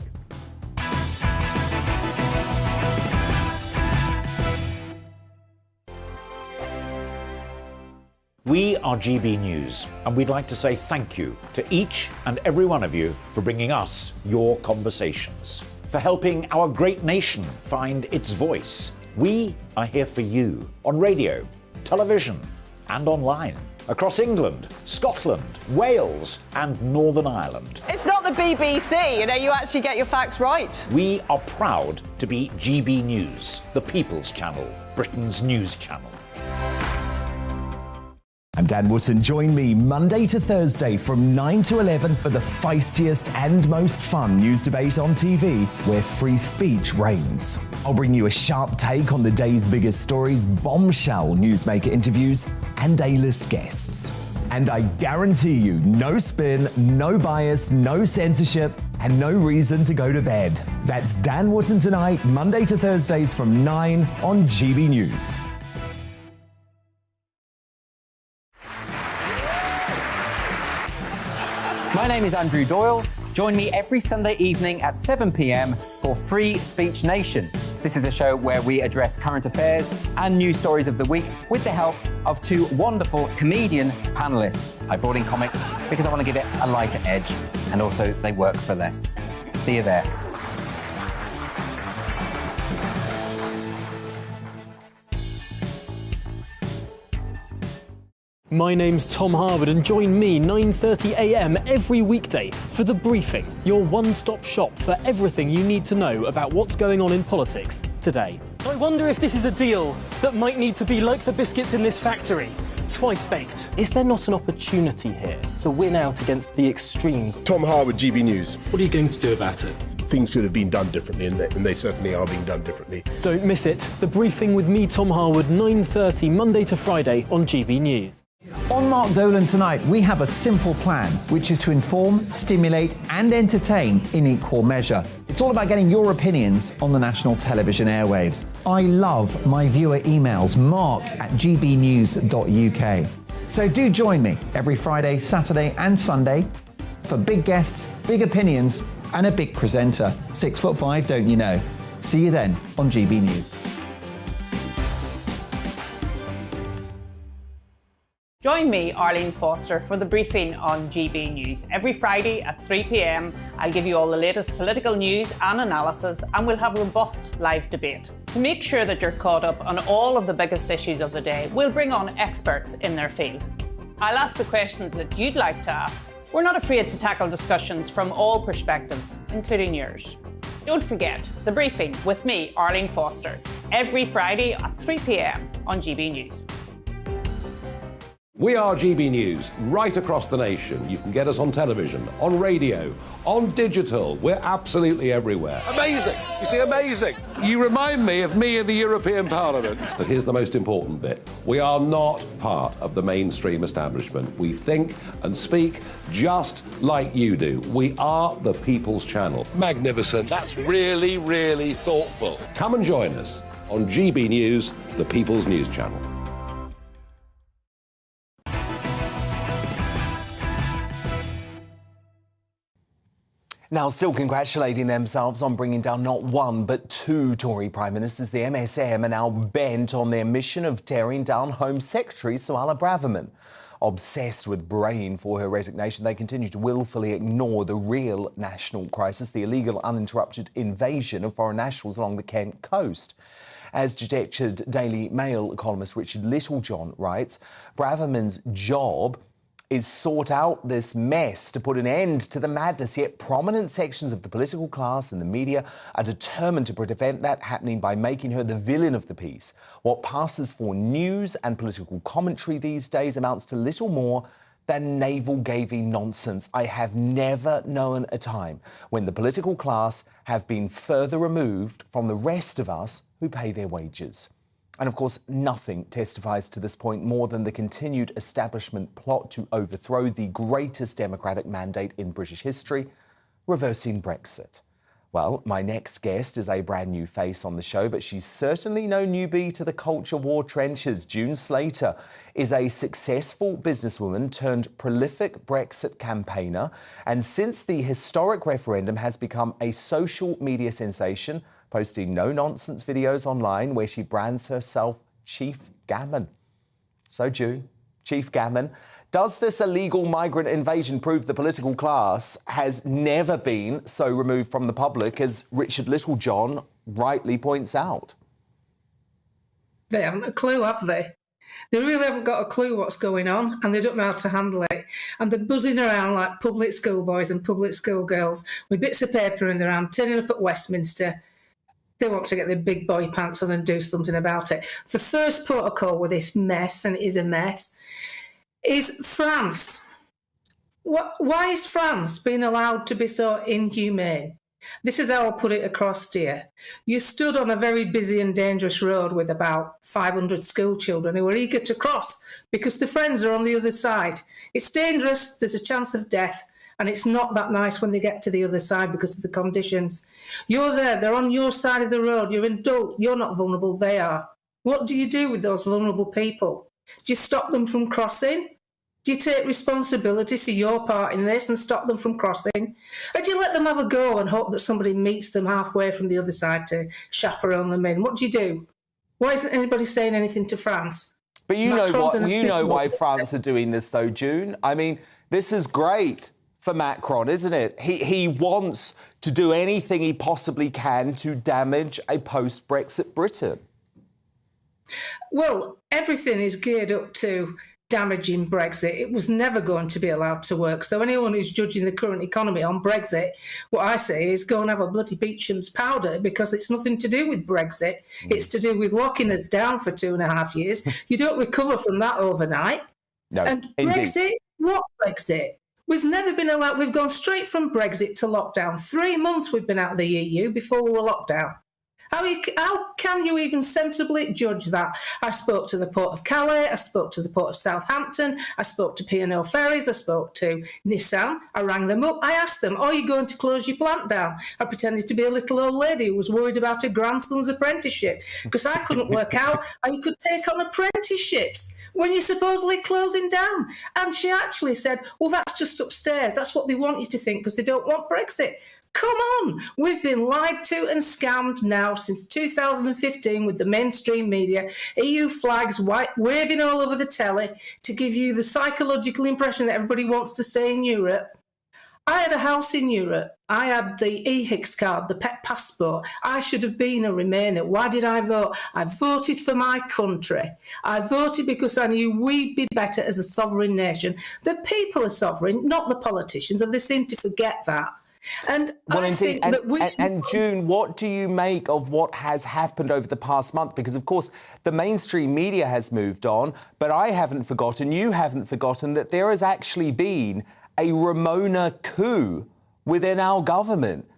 We are GB News, and we'd like to say thank you to each and every one of you for bringing us your conversations, for helping our great nation find its voice. We are here for you on radio, television, and online, across England, Scotland, Wales, and Northern Ireland. It's not the BBC, you actually get your facts right. We are proud to be GB News, the People's Channel, Britain's news channel. I'm Dan Wootton. Join me Monday to Thursday from 9 to 11 for the feistiest and most fun news debate on TV, where free speech reigns. I'll bring you a sharp take on the day's biggest stories, bombshell newsmaker interviews, and A-list guests. And I guarantee you, no spin, no bias, no censorship, and no reason to go to bed. That's Dan Wootton Tonight, Monday to Thursdays from 9 on GB News. My name is Andrew Doyle. Join me every Sunday evening at 7 p.m. for Free Speech Nation. This is a show where we address current affairs and news stories of the week with the help of two wonderful comedian panellists. I brought in comics because I want to give it a lighter edge, and also they work for less. See you there. My name's Tom Harwood, and join me 9:30 a.m. every weekday for The Briefing, your one-stop shop for everything you need to know about what's going on in politics today. I wonder if this is a deal that might need to be like the biscuits in this factory, twice baked. Is there not an opportunity here to win out against the extremes? Tom Harwood, GB News. What are you going to do about it? Things should have been done differently, and they certainly are being done differently. Don't miss it. The Briefing with me, Tom Harwood, 9:30 Monday to Friday on GB News. On Mark Dolan Tonight, we have a simple plan, which is to inform, stimulate and entertain in equal measure. It's all about getting your opinions on the national television airwaves. I love my viewer emails, mark@gbnews.uk. So do join me every Friday, Saturday and Sunday for big guests, big opinions and a big presenter. 6'5", don't you know? See you then on GB News. Join me, Arlene Foster, for the briefing on GB News. Every Friday at 3 p.m, I'll give you all the latest political news and analysis, and we'll have robust live debate. To make sure that you're caught up on all of the biggest issues of the day, we'll bring on experts in their field. I'll ask the questions that you'd like to ask. We're not afraid to tackle discussions from all perspectives, including yours. Don't forget, the briefing with me, Arlene Foster, every Friday at 3 p.m. on GB News. We are GB News, right across the nation. You can get us on television, on radio, on digital. We're absolutely everywhere. Amazing. You see, amazing. You remind me of me in the European Parliament. But here's the most important bit. We are not part of the mainstream establishment. We think and speak just like you do. We are the People's Channel. Magnificent. That's really, really thoughtful. Come and join us on GB News, the People's News Channel. Now, still congratulating themselves on bringing down not one but two Tory Prime Ministers, the MSM are now bent on their mission of tearing down Home Secretary Suella Braverman. Obsessed with braying for her resignation, they continue to willfully ignore the real national crisis, the illegal uninterrupted invasion of foreign nationals along the Kent coast. As dejected Daily Mail columnist Richard Littlejohn writes, Braverman's job is sort out this mess to put an end to the madness, yet prominent sections of the political class and the media are determined to prevent that happening by making her the villain of the piece. What passes for news and political commentary these days amounts to little more than navel-gazing nonsense. I have never known a time when the political class have been further removed from the rest of us who pay their wages. And of course, nothing testifies to this point more than the continued establishment plot to overthrow the greatest democratic mandate in British history, reversing Brexit. Well, my next guest is a brand new face on the show, but she's certainly no newbie to the culture war trenches. June Slater is a successful businesswoman turned prolific Brexit campaigner, and since the historic referendum has become a social media sensation, posting no-nonsense videos online where she brands herself Chief Gammon. So, June, Chief Gammon, does this illegal migrant invasion prove the political class has never been so removed from the public, as Richard Littlejohn rightly points out? They haven't a clue, have they? They really haven't got a clue what's going on, and they don't know how to handle it. And they're buzzing around like public schoolboys and public schoolgirls with bits of paper in their hand, turning up at Westminster. They want to get their big boy pants on and do something about it. The first protocol with this mess, and it is a mess, is France. Why is France being allowed to be so inhumane? This is how I'll put it across to you. You stood on a very busy and dangerous road with about 500 school children who are eager to cross because their friends are on the other side. It's dangerous, there's a chance of death, and it's not that nice when they get to the other side because of the conditions. You're there, they're on your side of the road, you're an adult, you're not vulnerable, they are. What do you do with those vulnerable people? Do you stop them from crossing? Do you take responsibility for your part in this and stop them from crossing? Or do you let them have a go and hope that somebody meets them halfway from the other side to chaperone them in? What do you do? Why isn't anybody saying anything to France? But you know why France are doing this, though, June. I mean, this is great for Macron, isn't it? He wants to do anything he possibly can to damage a post-Brexit Britain. Well, everything is geared up to damaging Brexit. It was never going to be allowed to work. So anyone who's judging the current economy on Brexit, what I say is go and have a bloody Beecham's powder, because it's nothing to do with Brexit. It's to do with locking us down for 2.5 years. You don't recover from that overnight. No, and indeed. Brexit? What Brexit? We've never been allowed. We've gone straight from Brexit to lockdown. 3 months we've been out of the EU before we were locked down. How can you even sensibly judge that? I spoke to the Port of Calais, I spoke to the Port of Southampton, I spoke to P&O Ferries, I spoke to Nissan, I rang them up, I asked them, are you going to close your plant down? I pretended to be a little old lady who was worried about her grandson's apprenticeship, because I couldn't work out how you could take on apprenticeships when you're supposedly closing down. And she actually said, well, that's just upstairs, that's what they want you to think, because they don't want Brexit. Come on, we've been lied to and scammed now since 2015 with the mainstream media, EU flags waving all over the telly to give you the psychological impression that everybody wants to stay in Europe. I had a house in Europe. I had the EHIX card, the pet passport. I should have been a Remainer. Why did I vote? I voted for my country. I voted because I knew we'd be better as a sovereign nation. The people are sovereign, not the politicians, and they seem to forget that. And well, I indeed. think that and June, what do you make of what has happened over the past month? Because, of course, the mainstream media has moved on, but I haven't forgotten, you haven't forgotten, that there has actually been a Ramona coup within our government.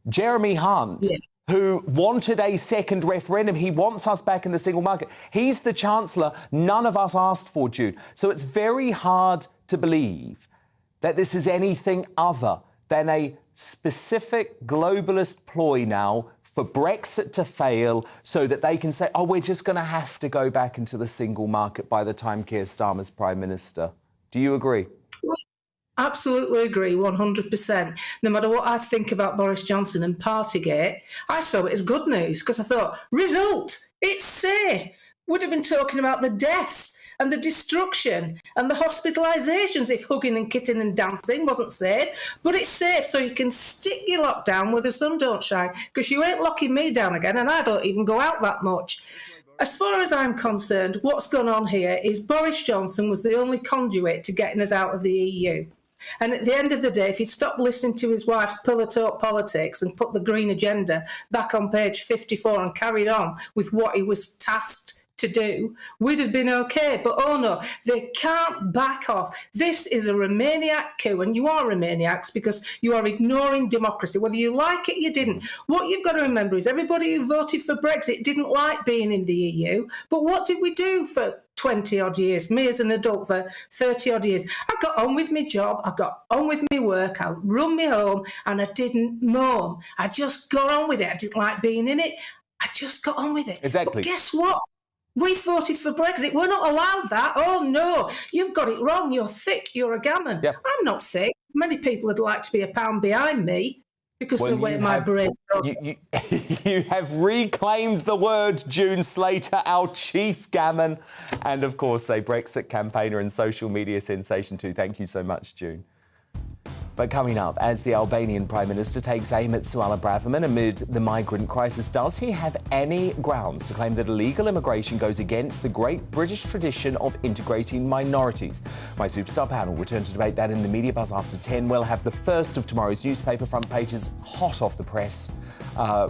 Jeremy Hunt, who wanted a second referendum, he wants us back in the single market. He's the Chancellor none of us asked for, June. So it's very hard to believe that this is anything other than a specific globalist ploy now for Brexit to fail so that they can say, oh, we're just going to have to go back into the single market by the time Keir Starmer's Prime Minister. Do you agree? Absolutely agree, 100%. No matter what I think about Boris Johnson and Partygate, I saw it as good news because I thought, result, it's safe. Would have been talking about the deaths and the destruction and the hospitalisations if hugging and kissing and dancing wasn't safe. But it's safe, so you can stick your lockdown where the sun don't shine, because you ain't locking me down again, and I don't even go out that much. As far as I'm concerned, what's gone on here is Boris Johnson was the only conduit to getting us out of the EU. And at the end of the day, if he'd stopped listening to his wife's pillow talk politics and put the green agenda back on page 54 and carried on with what he was tasked to do, we'd have been okay. But oh no, they can't back off. This is a Remainiac coup, and you are Remainiacs because you are ignoring democracy, whether you like it or you didn't. What you've got to remember is everybody who voted for Brexit didn't like being in the EU, but what did we do for 20 odd years? Me as an adult for 30 odd years. I got on with my job, I got on with my work, I run my home, and I didn't moan. I just got on with it. I didn't like being in it. I just got on with it. Exactly. But guess what? We voted for Brexit. We're not allowed that. Oh, no, you've got it wrong. You're thick. You're a gammon. Yep. I'm not thick. Many people would like to be a pound behind me because of the way my brain goes. You have reclaimed the word, June Slater, our chief gammon, and, of course, a Brexit campaigner and social media sensation too. Thank you so much, June. But coming up, as the Albanian Prime Minister takes aim at Suella Braverman amid the migrant crisis, does he have any grounds to claim that illegal immigration goes against the great British tradition of integrating minorities? My superstar panel return to debate that in the Media Buzz after 10. We'll have the first of tomorrow's newspaper front pages hot off the press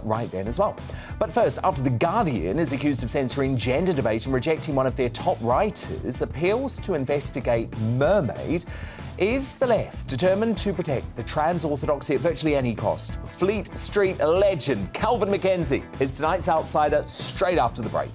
right then as well. But first, after The Guardian is accused of censoring gender debate and rejecting one of their top writers' appeals to investigate Mermaid, is the left determined to protect the trans orthodoxy at virtually any cost? Fleet Street legend Calvin McKenzie is tonight's outsider straight after the break.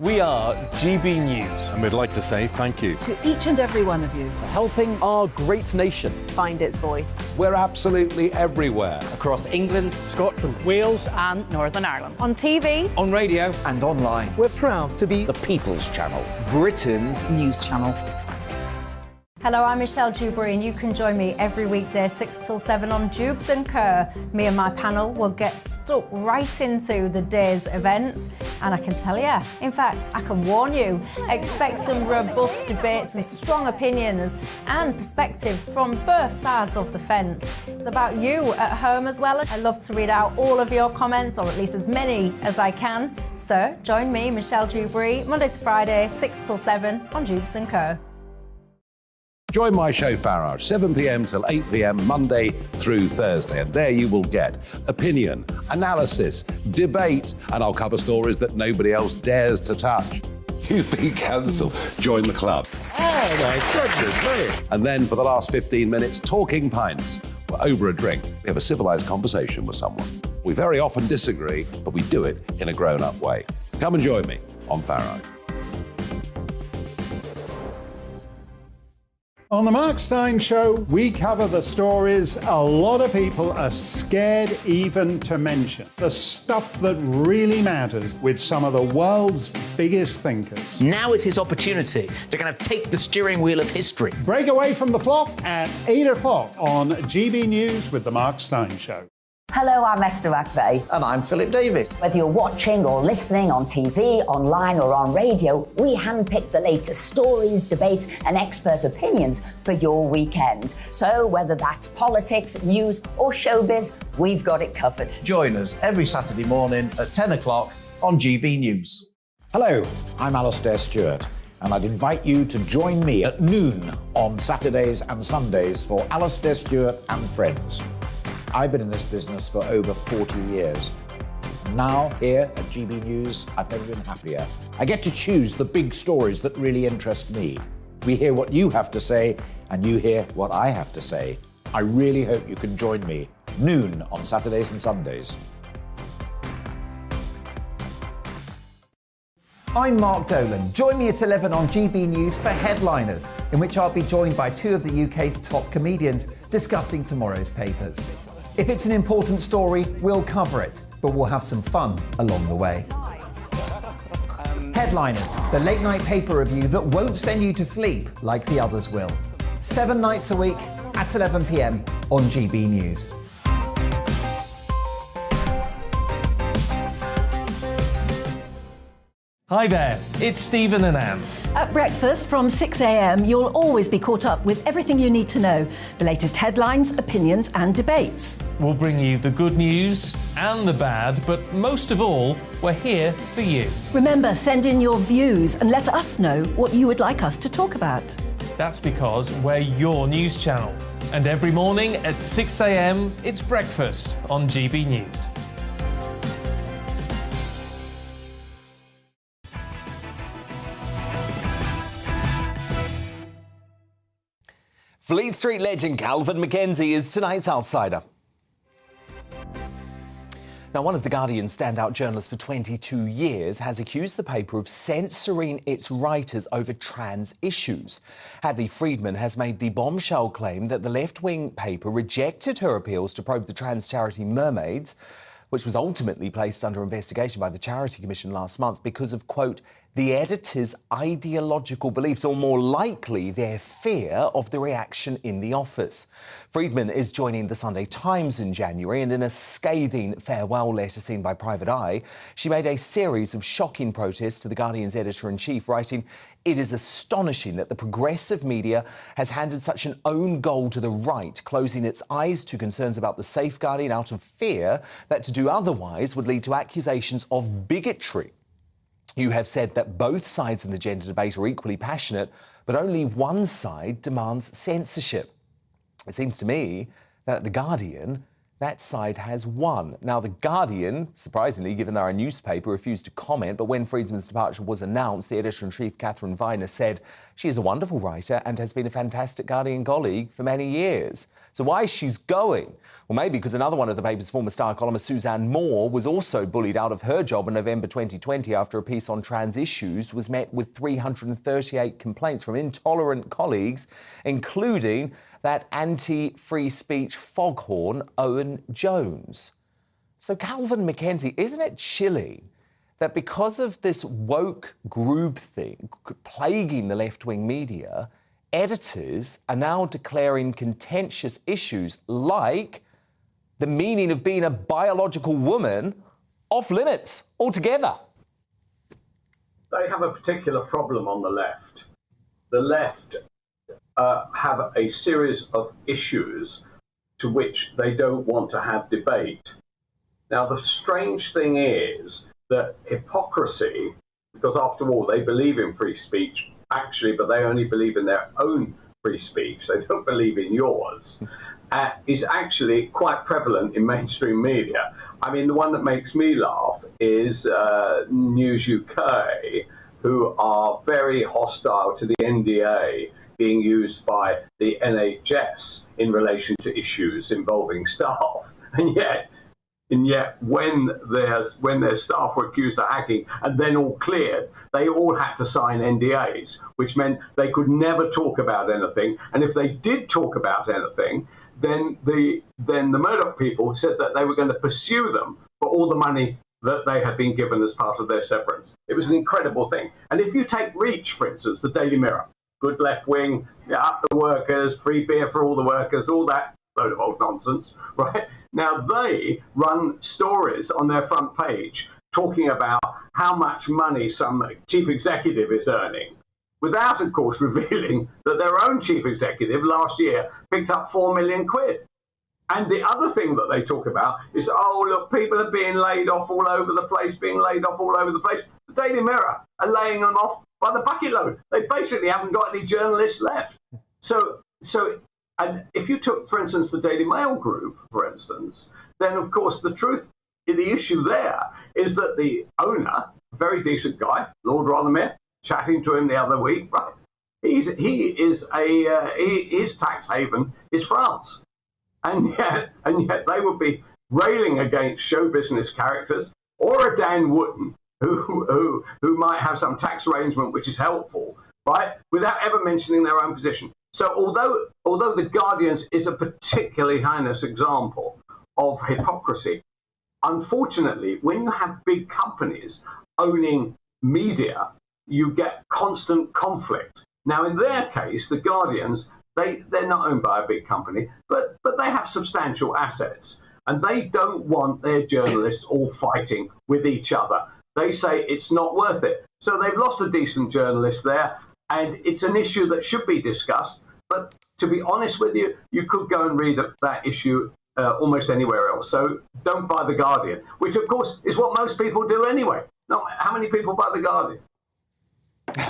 We are GB News. And we'd like to say thank you to each and every one of you for helping our great nation find its voice. We're absolutely everywhere. Across England, Scotland, Wales and Northern Ireland. On TV, on radio and online. We're proud to be the People's Channel, Britain's news channel. Hello, I'm Michelle Dewberry, and you can join me every weekday 6 till 7 on Jubes and Kerr. Me and my panel will get stuck right into the day's events, and I can tell you, in fact, I can warn you, expect some robust debate, some strong opinions and perspectives from both sides of the fence. It's about you at home as well. I love to read out all of your comments, or at least as many as I can. So join me, Michelle Dewberry, Monday to Friday, 6 till 7 on Jubes and Kerr. Join my show Farage, 7 p.m. till 8 p.m. Monday through Thursday, and there you will get opinion, analysis, debate, and I'll cover stories that nobody else dares to touch. You've been cancelled. Join the club. Oh my goodness, brilliant. And then for the last 15 minutes, talking pints. We're over a drink. We have a civilised conversation with someone. We very often disagree, but we do it in a grown-up way. Come and join me on Farage. On the Mark Steyn Show, we cover the stories a lot of people are scared even to mention. The stuff that really matters with some of the world's biggest thinkers. Now is his opportunity to kind of take the steering wheel of history. Break away from the flop at 8 o'clock on GB News with the Mark Steyn Show. Hello, I'm Esther McVeigh. And I'm Philip Davis. Whether you're watching or listening on TV, online or on radio, we handpick the latest stories, debates and expert opinions for your weekend. So whether that's politics, news or showbiz, we've got it covered. Join us every Saturday morning at 10 o'clock on GB News. Hello, I'm Alastair Stewart, and I'd invite you to join me at noon on Saturdays and Sundays for Alastair Stewart and Friends. I've been in this business for over 40 years. Now, here at GB News, I've never been happier. I get to choose the big stories that really interest me. We hear what you have to say, and you hear what I have to say. I really hope you can join me, noon on Saturdays and Sundays. I'm Mark Dolan. Join me at 11 on GB News for Headliners, in which I'll be joined by two of the UK's top comedians discussing tomorrow's papers. If it's an important story, we'll cover it, but we'll have some fun along the way. Headliners, the late night paper review that won't send you to sleep like the others will. 7 nights a week at 11 PM on GB News. Hi there, it's Stephen and Anne. At breakfast from 6 a.m, you'll always be caught up with everything you need to know, the latest headlines, opinions and debates. We'll bring you the good news and the bad, but most of all, we're here for you. Remember, send in your views and let us know what you would like us to talk about. That's because we're your news channel. And every morning at 6 a.m, it's breakfast on GB News. Fleet Street legend Calvin Mackenzie is tonight's outsider. Now, one of The Guardian's standout journalists for 22 years has accused the paper of censoring its writers over trans issues. Hadley Friedman has made the bombshell claim that the left-wing paper rejected her appeals to probe the trans charity Mermaids, which was ultimately placed under investigation by the Charity Commission last month because of, quote, the editor's ideological beliefs, or more likely their fear of the reaction in the office. Friedman is joining the Sunday Times in January, and in a scathing farewell letter seen by Private Eye, she made a series of shocking protests to The Guardian's editor-in-chief, writing, "It is astonishing that the progressive media has handed such an own goal to the right, closing its eyes to concerns about the safeguarding out of fear that to do otherwise would lead to accusations of bigotry. You have said that both sides in the gender debate are equally passionate, but only one side demands censorship. It seems to me that at The Guardian, that side has won." Now, The Guardian, surprisingly, given they're a newspaper, refused to comment, but when Friedman's departure was announced, the editor-in-chief, Catherine Viner, said she is a wonderful writer and has been a fantastic Guardian colleague for many years. So why she's going? Well, maybe because another one of the paper's former star columnist, Suzanne Moore, was also bullied out of her job in November 2020 after a piece on trans issues was met with 338 complaints from intolerant colleagues, including that anti-free speech foghorn, Owen Jones. So, Calvin Mackenzie, isn't it chilling that because of this woke groupthink plaguing the left-wing media, editors are now declaring contentious issues like the meaning of being a biological woman off limits altogether? They have a particular problem on the left. The left have a series of issues to which they don't want to have debate. Now, the strange thing is that hypocrisy, because after all, they believe in free speech, actually, but they only believe in their own free speech. They don't believe in yours, is actually quite prevalent in mainstream media. I mean, the one that makes me laugh is News UK, who are very hostile to the NDA being used by the NHS in relation to issues involving staff. And yet, And yet, when their staff were accused of hacking and then all cleared, they all had to sign NDAs, which meant they could never talk about anything. And if they did talk about anything, then the Murdoch people said that they were going to pursue them for all the money that they had been given as part of their severance. It was an incredible thing. And if you take Reach, for instance, the Daily Mirror, good left wing, up the workers, free beer for all the workers, all that load of old nonsense, right? Now they run stories on their front page talking about how much money some chief executive is earning, without, of course, revealing that their own chief executive last year picked up £4 million. And the other thing that they talk about is, oh, look, people are being laid off all over the place, The Daily Mirror are laying them off by the bucket load. They basically haven't got any journalists left. And if you took, for instance, the Daily Mail group, for instance, then, of course, the issue there is that the owner, very decent guy, Lord Rothermere, chatting to him the other week, right? His tax haven is France. And yet they would be railing against show business characters or a Dan Wootton who might have some tax arrangement which is helpful, right, without ever mentioning their own position. So although The Guardian's is a particularly heinous example of hypocrisy, unfortunately, when you have big companies owning media, you get constant conflict. Now, in their case, The Guardian's, they're not owned by a big company, but they have substantial assets. And they don't want their journalists all fighting with each other. They say it's not worth it. So they've lost a decent journalist there. And it's an issue that should be discussed. But to be honest with you, you could go and read that issue almost anywhere else. So don't buy The Guardian, which, of course, is what most people do anyway. Now, how many people buy The Guardian?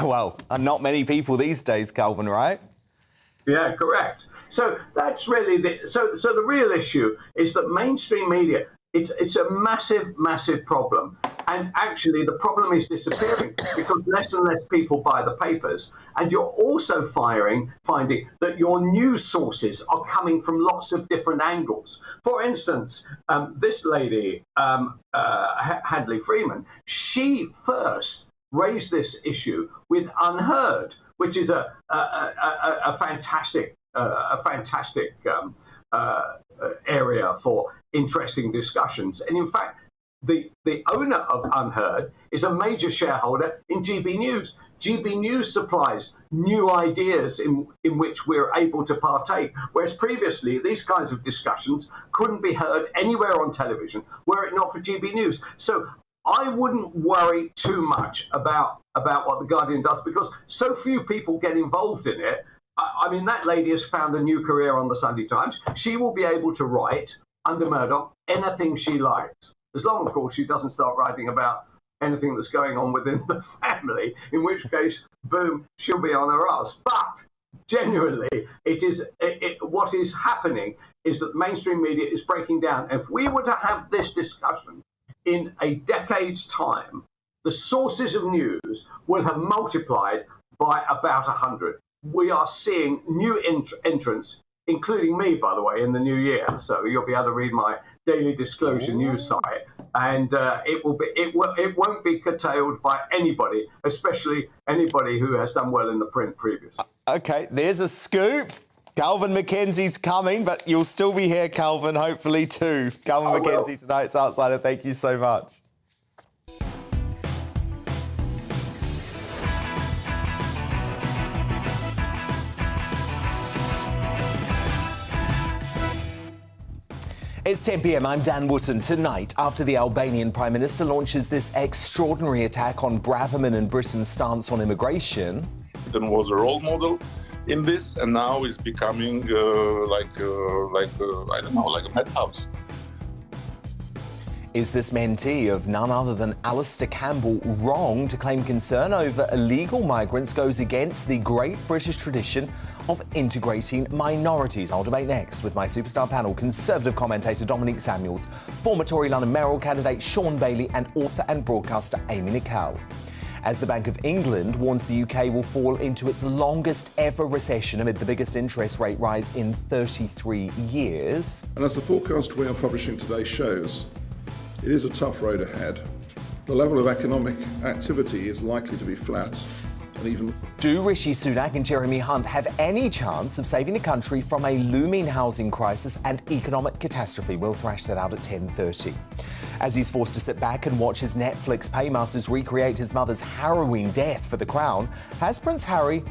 Well, not many people these days, Calvin, right? Yeah, correct. So that's really the real issue is that mainstream media, it's a massive problem. And actually, the problem is disappearing because less and less people buy the papers. And you're also finding that your news sources are coming from lots of different angles. For instance, this lady, Hadley Freeman, she first raised this issue with Unheard, which is a fantastic area for interesting discussions. And in fact, the owner of Unheard is a major shareholder in GBNews. GBNews supplies new ideas in which we're able to partake, whereas previously these kinds of discussions couldn't be heard anywhere on television were it not for GBNews. So I wouldn't worry too much about what The Guardian does because so few people get involved in it. I mean, that lady has found a new career on the Sunday Times. She will be able to write, under Murdoch, anything she likes, as long, of course, she doesn't start writing about anything that's going on within the family, in which case, boom, she'll be on her ass. But genuinely, what is happening is that mainstream media is breaking down. If we were to have this discussion in a decade's time, the sources of news will have multiplied by about 100. We are seeing new entrants, including me, by the way, in the new year. So you'll be able to read my daily disclosure news site, and it won't be curtailed by anybody, especially anybody who has done well in the print previously. Okay, there's a scoop. Calvin Mackenzie's coming, but you'll still be here, Calvin, hopefully too. Calvin Mackenzie, tonight's Outsider. Thank you so much. It's 10 p.m. I'm Dan Wootton. Tonight, after the Albanian Prime Minister launches this extraordinary attack on Braverman and Briton's stance on immigration. Britain was a role model in this, and now is becoming like a madhouse. Is this mentee of none other than Alistair Campbell wrong to claim concern over illegal migrants goes against the great British tradition of integrating minorities? I'll debate next with my superstar panel, Conservative commentator Dominique Samuels, former Tory London mayoral candidate Sean Bailey, and author and broadcaster Amy Nicol. As the Bank of England warns the UK will fall into its longest ever recession amid the biggest interest rate rise in 33 years. And as the forecast we are publishing today shows, It is a tough road ahead. The level of economic activity is likely to be flat and even... Do Rishi Sunak and Jeremy Hunt have any chance of saving the country from a looming housing crisis and economic catastrophe? We'll thrash that out at 10:30. As he's forced to sit back and watch his Netflix paymasters recreate his mother's harrowing death for the Crown, has Prince Harry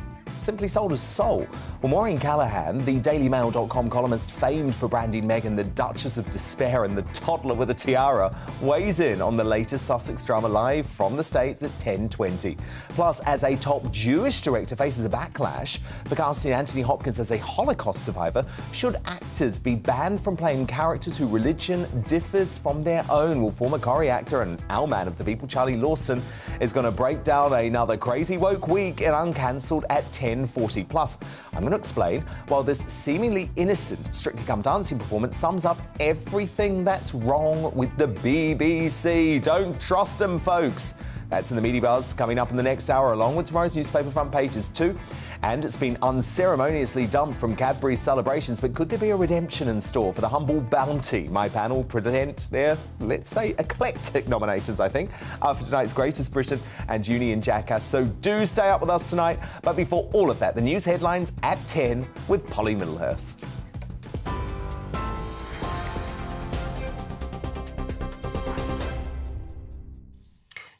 simply sold his soul? Well, Maureen Callahan, the DailyMail.com columnist famed for branding Meghan the Duchess of Despair and the toddler with a tiara, weighs in on the latest Sussex drama live from the States at 10:20. Plus, as a top Jewish director faces a backlash for casting Anthony Hopkins as a Holocaust survivor, should actors be banned from playing characters whose religion differs from their own? Well, former Corrie actor and our man of the people, Charlie Lawson, is going to break down another crazy woke week in Uncancelled at 10:40. Plus, I'm going to explain why this seemingly innocent Strictly Come Dancing performance sums up everything that's wrong with the BBC. Don't trust them, folks. That's in the Media Buzz coming up in the next hour, along with tomorrow's newspaper front pages too. And it's been unceremoniously dumped from Cadbury's celebrations, but could there be a redemption in store for the humble bounty? My panel present their, let's say, eclectic nominations, I think, for tonight's Greatest Britain and Union Jackass. So do stay up with us tonight. But before all of that, the news headlines at 10 with Polly Middlehurst.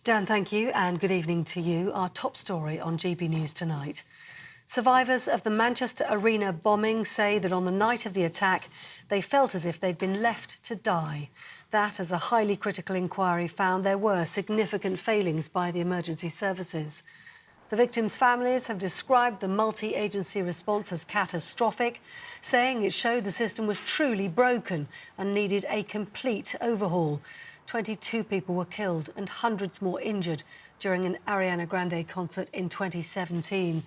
Dan, thank you, and good evening to you. Our top story on GB News tonight. Survivors of the Manchester Arena bombing say that on the night of the attack, they felt as if they'd been left to die. That, as a highly critical inquiry found there were significant failings by the emergency services. The victims' families have described the multi-agency response as catastrophic, saying it showed the system was truly broken and needed a complete overhaul. 22 people were killed and hundreds more injured during an Ariana Grande concert in 2017.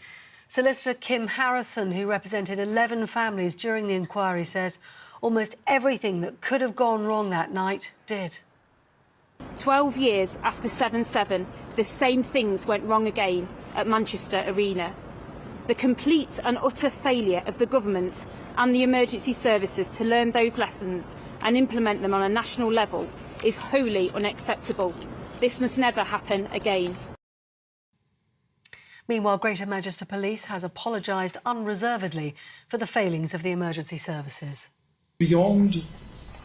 Solicitor Kim Harrison, who represented 11 families during the inquiry, says almost everything that could have gone wrong that night did. 12 years after 7/7, the same things went wrong again at Manchester Arena. The complete and utter failure of the government and the emergency services to learn those lessons and implement them on a national level is wholly unacceptable. This must never happen again. Meanwhile, Greater Manchester Police has apologised unreservedly for the failings of the emergency services. Beyond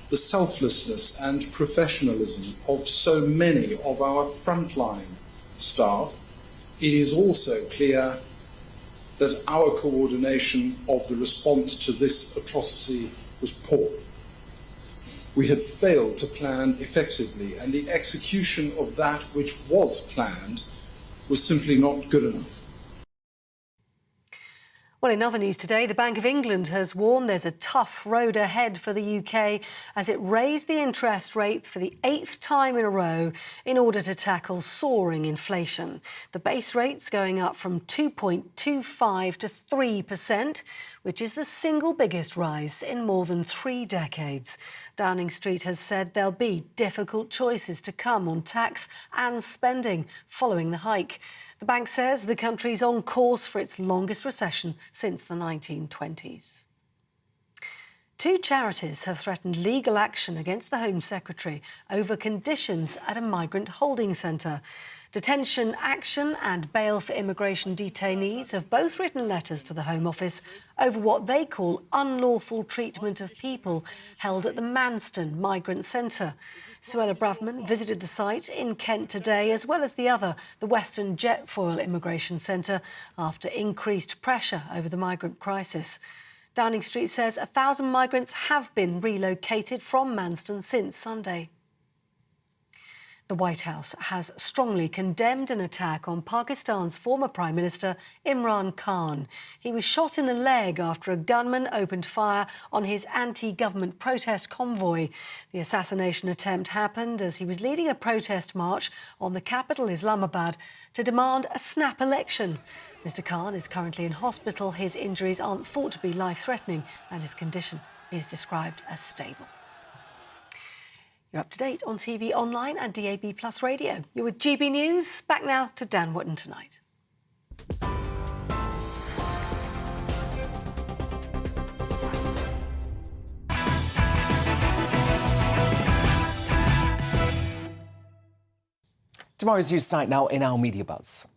the selflessness and professionalism of so many of our frontline staff, it is also clear that our coordination of the response to this atrocity was poor. We had failed to plan effectively, and the execution of that which was planned was simply not good enough. Well, in other news today, the Bank of England has warned there's a tough road ahead for the UK as it raised the interest rate for the 8th time in a row in order to tackle soaring inflation. The base rate's going up from 2.25 to 3%, which is the single biggest rise in more than 3 decades. Downing Street has said there'll be difficult choices to come on tax and spending following the hike. The bank says the country's on course for its longest recession since the 1920s. 2 charities have threatened legal action against the Home Secretary over conditions at a migrant holding centre. Detention Action and Bail for Immigration Detainees have both written letters to the Home Office over what they call unlawful treatment of people held at the Manston Migrant Centre. Suella Braverman visited the site in Kent today, as well as the Western Jetfoil Immigration Centre, after increased pressure over the migrant crisis. Downing Street says 1,000 migrants have been relocated from Manston since Sunday. The White House has strongly condemned an attack on Pakistan's former Prime Minister Imran Khan. He was shot in the leg after a gunman opened fire on his anti-government protest convoy. The assassination attempt happened as he was leading a protest march on the capital, Islamabad, to demand a snap election. Mr. Khan is currently in hospital. His injuries aren't thought to be life-threatening and his condition is described as stable. You're up to date on TV, online and DAB+ radio. You're with GB News. Back now to Dan Wootton tonight. Tomorrow's News Tonight now in our Media Buzz.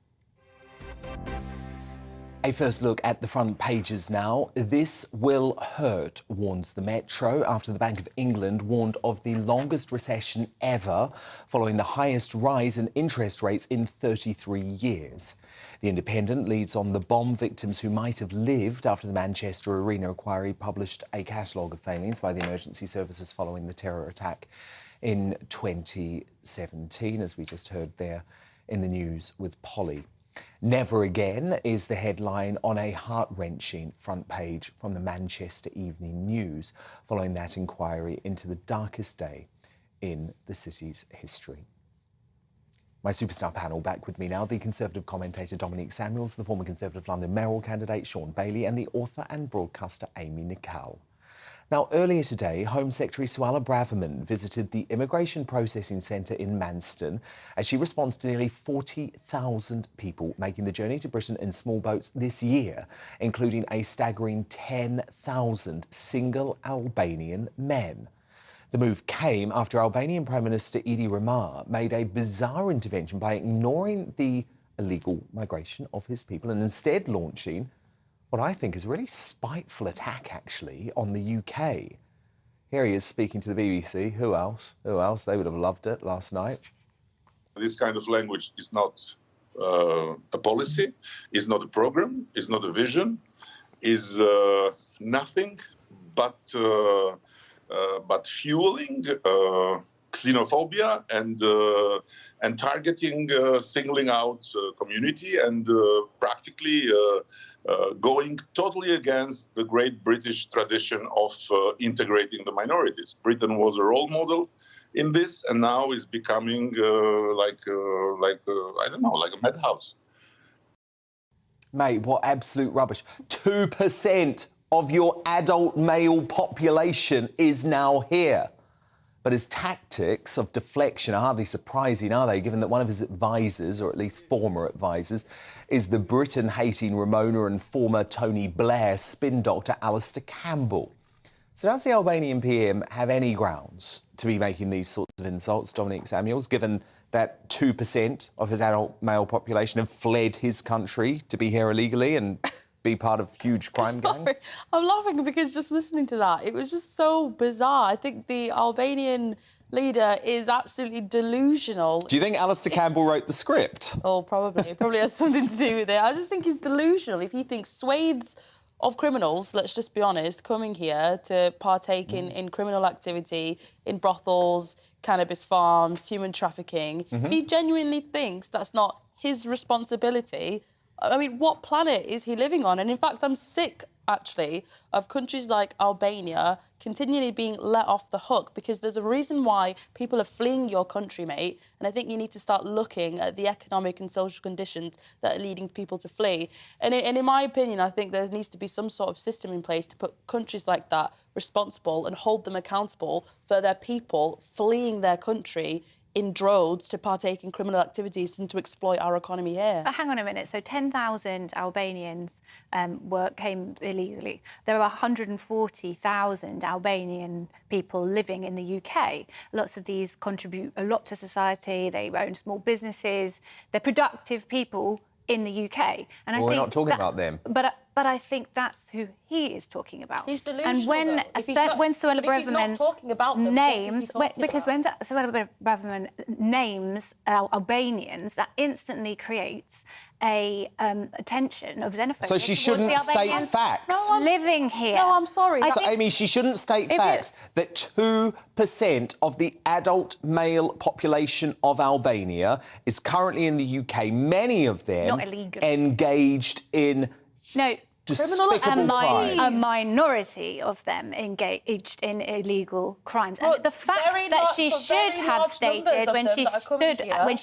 A first look at the front pages now. This will hurt, warns the Metro, after the Bank of England warned of the longest recession ever, following the highest rise in interest rates in 33 years. The Independent leads on the bomb victims who might have lived after the Manchester Arena inquiry published a catalogue of failings by the emergency services following the terror attack in 2017, as we just heard there in the news with Polly. Never again is the headline on a heart-wrenching front page from the Manchester Evening News, following that inquiry into the darkest day in the city's history. My superstar panel back with me now, the Conservative commentator Dominic Samuels, the former Conservative London mayoral candidate Sean Bailey, and the author and broadcaster Amy Nicol. Now, earlier today, Home Secretary Suella Braverman visited the Immigration Processing Centre in Manston as she responds to nearly 40,000 people making the journey to Britain in small boats this year, including a staggering 10,000 single Albanian men. The move came after Albanian Prime Minister Edi Rama made a bizarre intervention by ignoring the illegal migration of his people and instead launching what I think is a really spiteful attack, actually, on the UK. Here he is speaking to the BBC. Who else? Who else? They would have loved it last night. This kind of language is not a policy, is not a program, is not a vision, is nothing but fueling xenophobia and targeting, singling out community and practically going totally against the great British tradition of integrating the minorities. Britain was a role model in this, and now is becoming like I don't know, like a madhouse. Mate, what absolute rubbish. 2% of your adult male population is now here. But his tactics of deflection are hardly surprising, are they, given that one of his advisors, or at least former advisors, is the Britain-hating Ramona and former Tony Blair spin doctor Alistair Campbell. So does the Albanian PM have any grounds to be making these sorts of insults, Dominic Samuels, given that 2% of his adult male population have fled his country to be here illegally and be part of huge crime gangs? I'm laughing because just listening to that, it was just so bizarre. I think the Albanian leader is absolutely delusional. Do you think Alistair Campbell wrote the script? Oh, probably. It probably has something to do with it. I just think he's delusional. If he thinks swathes of criminals, let's just be honest, coming here to partake in criminal activity, in brothels, cannabis farms, human trafficking, if he genuinely thinks that's not his responsibility, I mean, what planet is he living on? And in fact, I'm sick, actually, of countries like Albania continually being let off the hook, because there's a reason why people are fleeing your country, mate. And I think you need to start looking at the economic and social conditions that are leading people to flee. And in my opinion, I think there needs to be some sort of system in place to put countries like that responsible and hold them accountable for their people fleeing their country in droves to partake in criminal activities and to exploit our economy here. But hang on a minute. So 10,000 Albanians came illegally. There are 140,000 Albanian people living in the UK. Lots of these contribute a lot to society. They own small businesses. They're productive people in the UK. And We're not talking about them. But I think that's who he is talking about. He's delusional. And when Suella Braverman names, when Suella Braverman names Albanians, that instantly creates a tension of xenophobia. So she shouldn't state facts. No, living here. No, I'm sorry. So, Amy, she shouldn't state facts that 2% of the adult male population of Albania is currently in the UK, many of them engaged in a minority of them engaged in illegal crimes. And the fact that she should have stated when she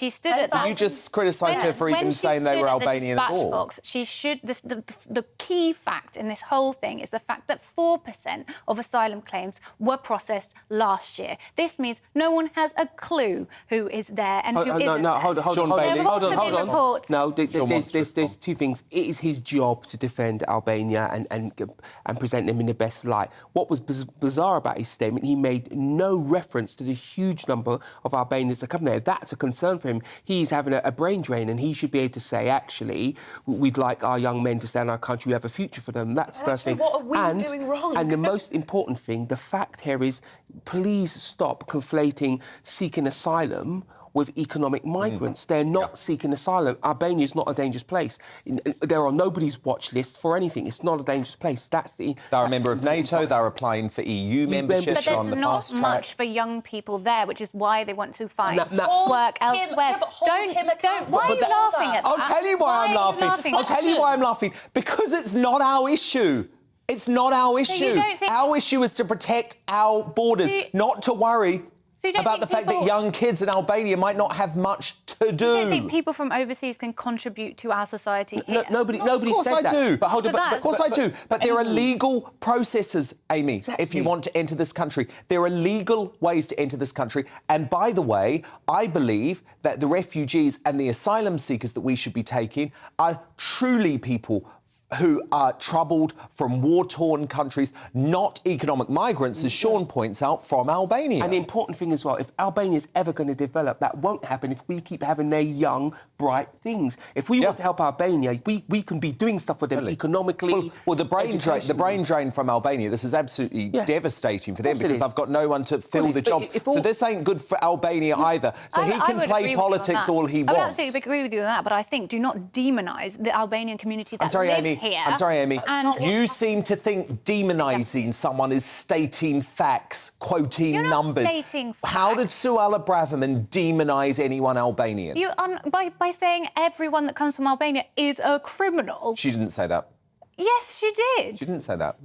stood at that... You just criticised her for even saying they were Albanian at all. Box, she should... The key fact in this whole thing is the fact that 4% of asylum claims were processed last year. This means no one has a clue who is there and who isn't. Hold on. No, there's two things. It is his job to defend Albania and present them in the best light. What was bizarre about his statement, he made no reference to the huge number of Albanians that come there. That's a concern for him. He's having a brain drain, and he should be able to say, actually, we'd like our young men to stay in our country, we have a future for them. That's the first thing. What are we doing wrong? And the most important thing, the fact here is, please stop conflating seeking asylum with economic migrants. They're not seeking asylum. Albania is not a dangerous place. They're on nobody's watch list for anything. It's not a dangerous place. They're a member of NATO. They're applying for EU membership. But on the there's not fast track. much for young people there, which is why they want to find No. work elsewhere. Don't. Why are you laughing at that? I'll tell you why I'm laughing. I'll tell you why I'm laughing. Because it's not our issue. It's not our issue. Our issue is to protect our borders, not to worry about the fact that young kids in Albania might not have much to do. You don't think people from overseas can contribute to our society here? Nobody said that. Of course I do. Of course I do. But there are legal processes, Amy, if you want to enter this country. There are legal ways to enter this country. And by the way, I believe that the refugees and the asylum seekers that we should be taking are truly people who are troubled from war-torn countries, not economic migrants, as Sean points out, from Albania. And the important thing as well, if Albania is ever going to develop, that won't happen if we keep having their young, bright things. If we want to help Albania, we can be doing stuff for them economically. Well, the brain drain from Albania, this is absolutely devastating for them because they've got no one to fill the jobs. So this ain't good for Albania either. So he can play politics all he wants. I would absolutely agree with you on that, but I think do not demonise the Albanian community that live here. I'm sorry, Amy. And you seem to think demonising someone is stating facts, quoting numbers. Stating facts. How did Suella Braverman demonise anyone Albanian? By saying everyone that comes from Albania is a criminal. She didn't say that. Yes, she did. She didn't say that.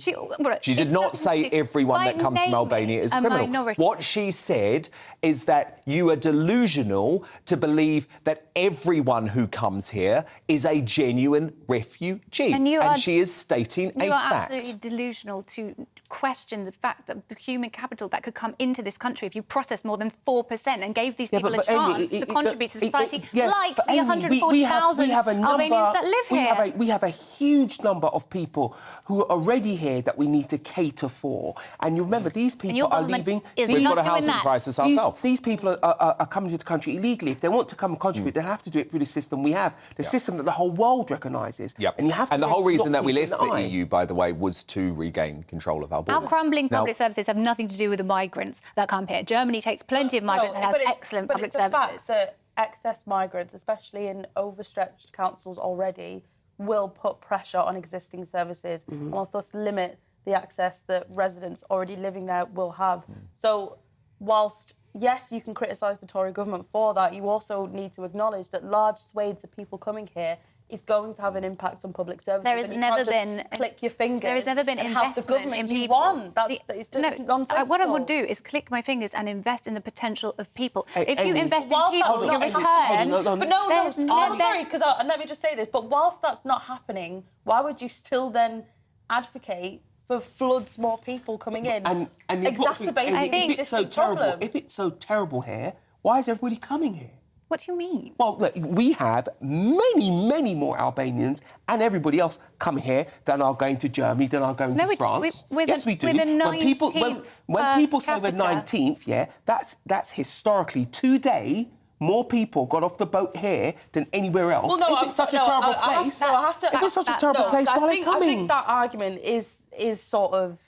She did not say everyone that comes from Albania is a criminal. Minority. What she said is that you are delusional to believe that everyone who comes here is a genuine refugee. And she is stating a fact. You are absolutely delusional to question the fact that the human capital that could come into this country if you processed more than 4% and gave these people a chance to contribute to society, like the 140,000 Albanians that live here. We have a huge number of people who are already here that we need to cater for. And you remember, these people are leaving. We've got a housing crisis ourselves. These people are coming to the country illegally. If they want to come and contribute, they'll have to do it through the system we have, the system that the whole world recognises. And you have to. And the whole reason that we left the EU, by the way, was to regain control of our borders. Our crumbling public services have nothing to do with the migrants that come here. Germany takes plenty of migrants and has excellent public services. But it's a fact that excess migrants, especially in overstretched councils already, will put pressure on existing services and will thus limit the access that residents already living there will have. So whilst, yes, you can criticise the Tory government for that, you also need to acknowledge that large swathes of people coming here is going to have an impact on public services. There has never been click your fingers. There has never been investment in people. It's nonsensical. What I would do is click my fingers and invest in the potential of people. If you invest in people, you return. I'm sorry, because let me just say this. But whilst that's not happening, why would you still then advocate for floods more people coming in, exacerbating the existing problem? If it's so terrible here, why is everybody coming here? What do you mean? Well, look, we have many, many more Albanians and everybody else come here than are going to Germany, than are going to France. Yes, we do. When people say we're 19th, that's historically today. More people got off the boat here than anywhere else. Well, if it's such a terrible place, if it's such a terrible place, why are they coming? I think that argument is sort of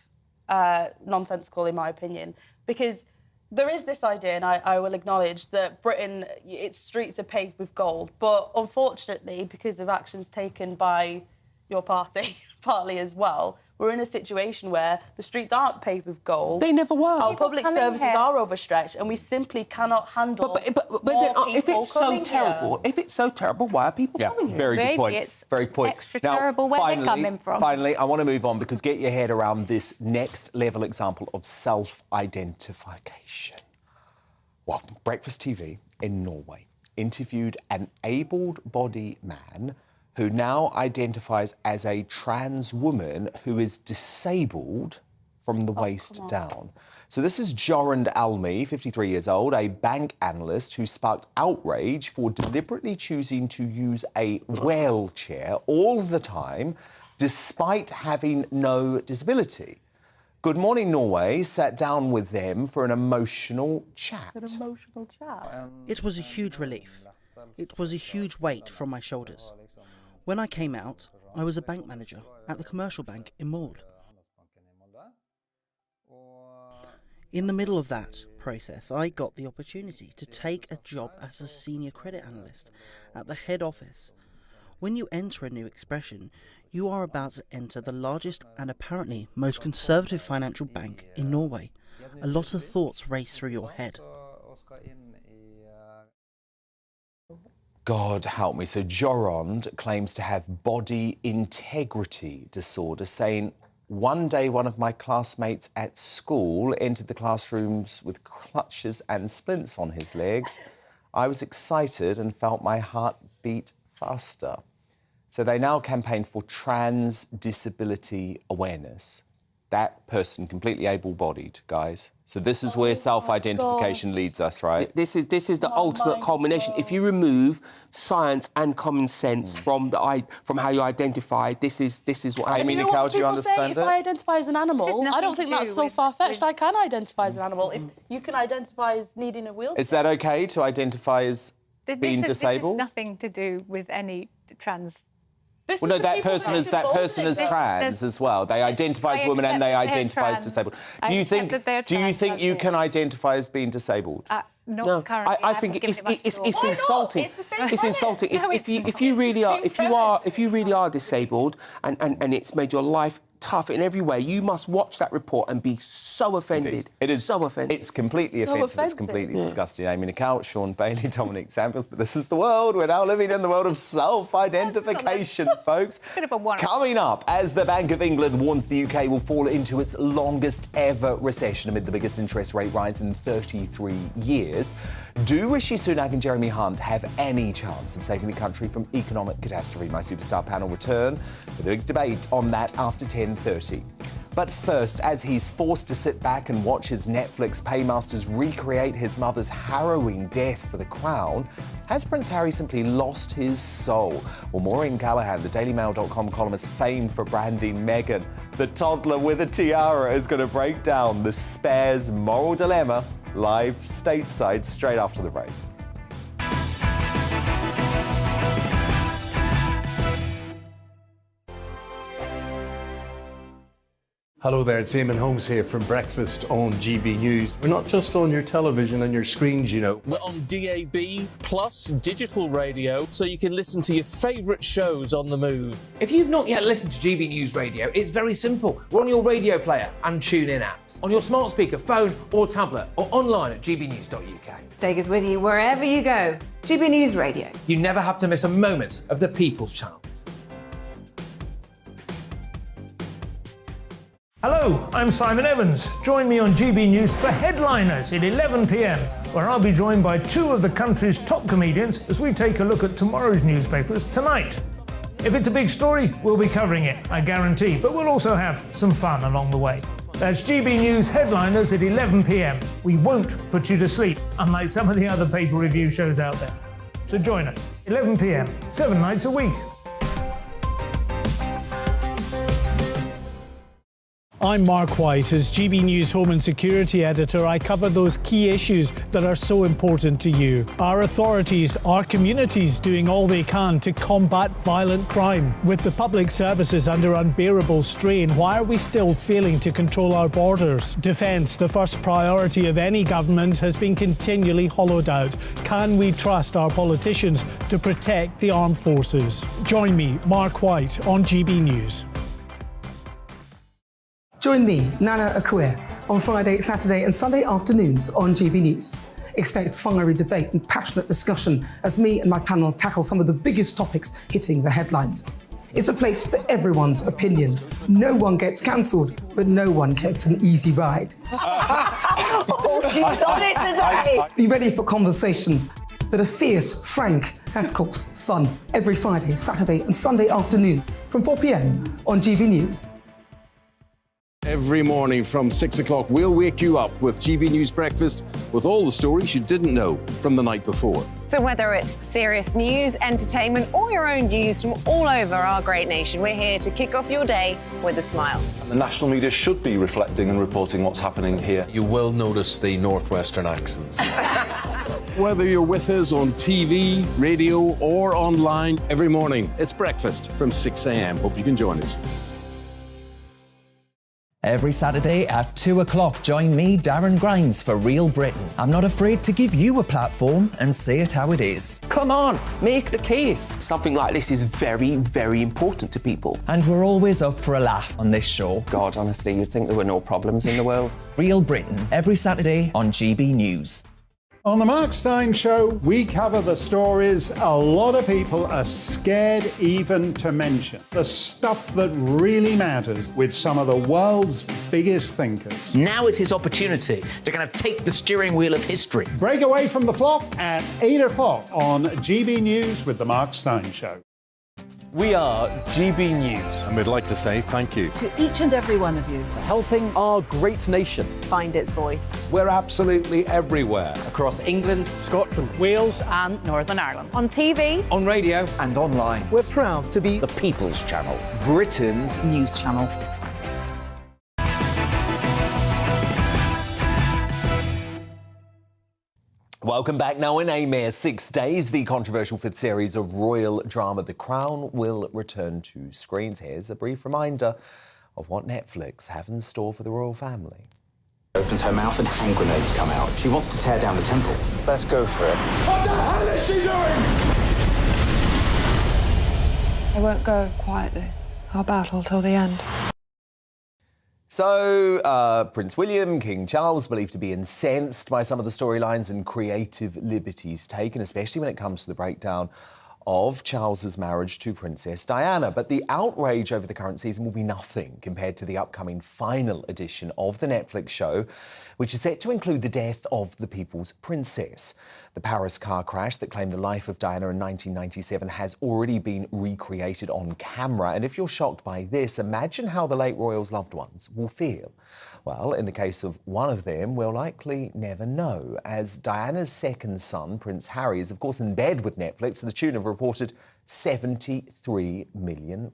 nonsensical, in my opinion, because there is this idea, and I will acknowledge that Britain, its streets are paved with gold, but unfortunately, because of actions taken by your party, partly as well, we're in a situation where the streets aren't paved with gold. They never were. Our public services are overstretched, and we simply cannot handle more if people it's so coming terrible, here. If it's so terrible, why are people coming here? Very good point. It's very good point. Extra terrible where they're coming from. Finally, I want to move on because get your head around this next level example of self-identification. Well, Breakfast TV in Norway interviewed an able-bodied man who now identifies as a trans woman who is disabled from the waist down. So this is Jorund Almi, 53 years old, a bank analyst who sparked outrage for deliberately choosing to use a wheelchair all the time, despite having no disability. Good Morning Norway sat down with them for an emotional chat. It was a huge relief. It was a huge weight from my shoulders. When I came out, I was a bank manager at the commercial bank in Molde. In the middle of that process, I got the opportunity to take a job as a senior credit analyst at the head office. When you enter a new expression, you are about to enter the largest and apparently most conservative financial bank in Norway. A lot of thoughts race through your head. God help me. So Jorond claims to have body integrity disorder, saying, one day one of my classmates at school entered the classrooms with clutches and splints on his legs. I was excited and felt my heart beat faster. So they now campaign for trans disability awareness. That person completely able-bodied, guys. So this is where self-identification leads us, right? This is the ultimate culmination. If you remove science and common sense from how you identify, this is what. Amy Nicole, do you understand it? If I identify as an animal, I don't think that's so far-fetched. I can identify as an animal. If you can identify as needing a wheelchair. Is that okay to identify as being disabled? This has nothing to do with any trans. Well, no, that person is trans as well. They identify as women and they identify as disabled. Do you think you can identify as being disabled? Not currently. I think it's insulting. It's insulting. If you really are disabled and it's made your life tough in every way, you must watch that report and be so offended. Indeed. It is so offended. It's completely offensive. It's completely disgusting. Amy Nicole, Sean Bailey, Dominic Samuels, but this is the world. We're now living in the world of self-identification, folks. Bit of a worry. Coming up, as the Bank of England warns the UK will fall into its longest ever recession amid the biggest interest rate rise in 33 years. Do Rishi Sunak and Jeremy Hunt have any chance of saving the country from economic catastrophe? My superstar panel return with a big debate on that after 10:30. But first, as he's forced to sit back and watch his Netflix paymasters recreate his mother's harrowing death for the crown, has Prince Harry simply lost his soul? Well, Maureen Callahan, the DailyMail.com columnist famed for branding Meghan, the toddler with a tiara, is going to break down the spare's moral dilemma live stateside straight after the break. Hello there, it's Eamon Holmes here from Breakfast on GB News. We're not just on your television and your screens, you know. We're on DAB plus digital radio, so you can listen to your favourite shows on the move. If you've not yet listened to GB News Radio, it's very simple. We're on your radio player and TuneIn apps, on your smart speaker, phone or tablet, or online at gbnews.uk. Take us with you wherever you go. GB News Radio. You never have to miss a moment of the People's Channel. Hello, I'm Simon Evans. Join me on GB News for Headliners at 11 p.m, where I'll be joined by two of the country's top comedians as we take a look at tomorrow's newspapers tonight. If it's a big story, we'll be covering it, I guarantee, but we'll also have some fun along the way. That's GB News Headliners at 11 p.m. We won't put you to sleep, unlike some of the other paper review shows out there. So join us, 11 p.m, 7 nights a week. I'm Mark White. As GB News Home and Security Editor, I cover those key issues that are so important to you. Our authorities, our communities doing all they can to combat violent crime. With the public services under unbearable strain, why are we still failing to control our borders? Defence, the first priority of any government, has been continually hollowed out. Can we trust our politicians to protect the armed forces? Join me, Mark White, on GB News. Join me, Nana Akua, on Friday, Saturday and Sunday afternoons on GB News. Expect fiery debate and passionate discussion as me and my panel tackle some of the biggest topics hitting the headlines. It's a place for everyone's opinion. No one gets cancelled, but no one gets an easy ride. Oh, she's on it today! Be ready for conversations that are fierce, frank, and of course, fun. Every Friday, Saturday and Sunday afternoon from 4 p.m. on GB News. Every morning from 6 o'clock, we'll wake you up with GB News Breakfast with all the stories you didn't know from the night before. So whether it's serious news, entertainment, or your own news from all over our great nation, we're here to kick off your day with a smile. And the national media should be reflecting and reporting what's happening here. You will notice the northwestern accents. Whether you're with us on TV, radio, or online, every morning, it's breakfast from 6 a.m. Hope you can join us. Every Saturday at 2 o'clock, join me, Darren Grimes, for Real Britain. I'm not afraid to give you a platform and say it how it is. Come on, make the case. Something like this is very, very important to people. And we're always up for a laugh on this show. God, honestly, you'd think there were no problems in the world. Real Britain, every Saturday on GB News. On the Mark Steyn Show, we cover the stories a lot of people are scared even to mention. The stuff that really matters with some of the world's biggest thinkers. Now is his opportunity to kind of take the steering wheel of history. Break away from the flop at 8 o'clock on GB News with the Mark Steyn Show. We are GB News. And we'd like to say thank you to each and every one of you for helping our great nation find its voice. We're absolutely everywhere. Across England, Scotland, Wales and Northern Ireland. On TV, on radio and online. We're proud to be the People's Channel, Britain's news channel. Welcome back. Now, in a mere 6 days, the controversial fifth series of royal drama The Crown will return to screens. Here's a brief reminder of what Netflix have in store for the royal family. Opens her mouth and hand grenades come out. She wants to tear down the temple. Let's go for it. What the hell is she doing? I won't go quietly. I'll battle till the end. So, Prince William, King Charles, believed to be incensed by some of the storylines and creative liberties taken, especially when it comes to the breakdown of Charles's marriage to Princess Diana. But the outrage over the current season will be nothing compared to the upcoming final edition of the Netflix show, which is set to include the death of the People's Princess. The Paris car crash that claimed the life of Diana in 1997 has already been recreated on camera. And if you're shocked by this, imagine how the late royal's loved ones will feel. Well, in the case of one of them, we'll likely never know, as Diana's second son, Prince Harry, is of course in bed with Netflix to the tune of a reported £73 million.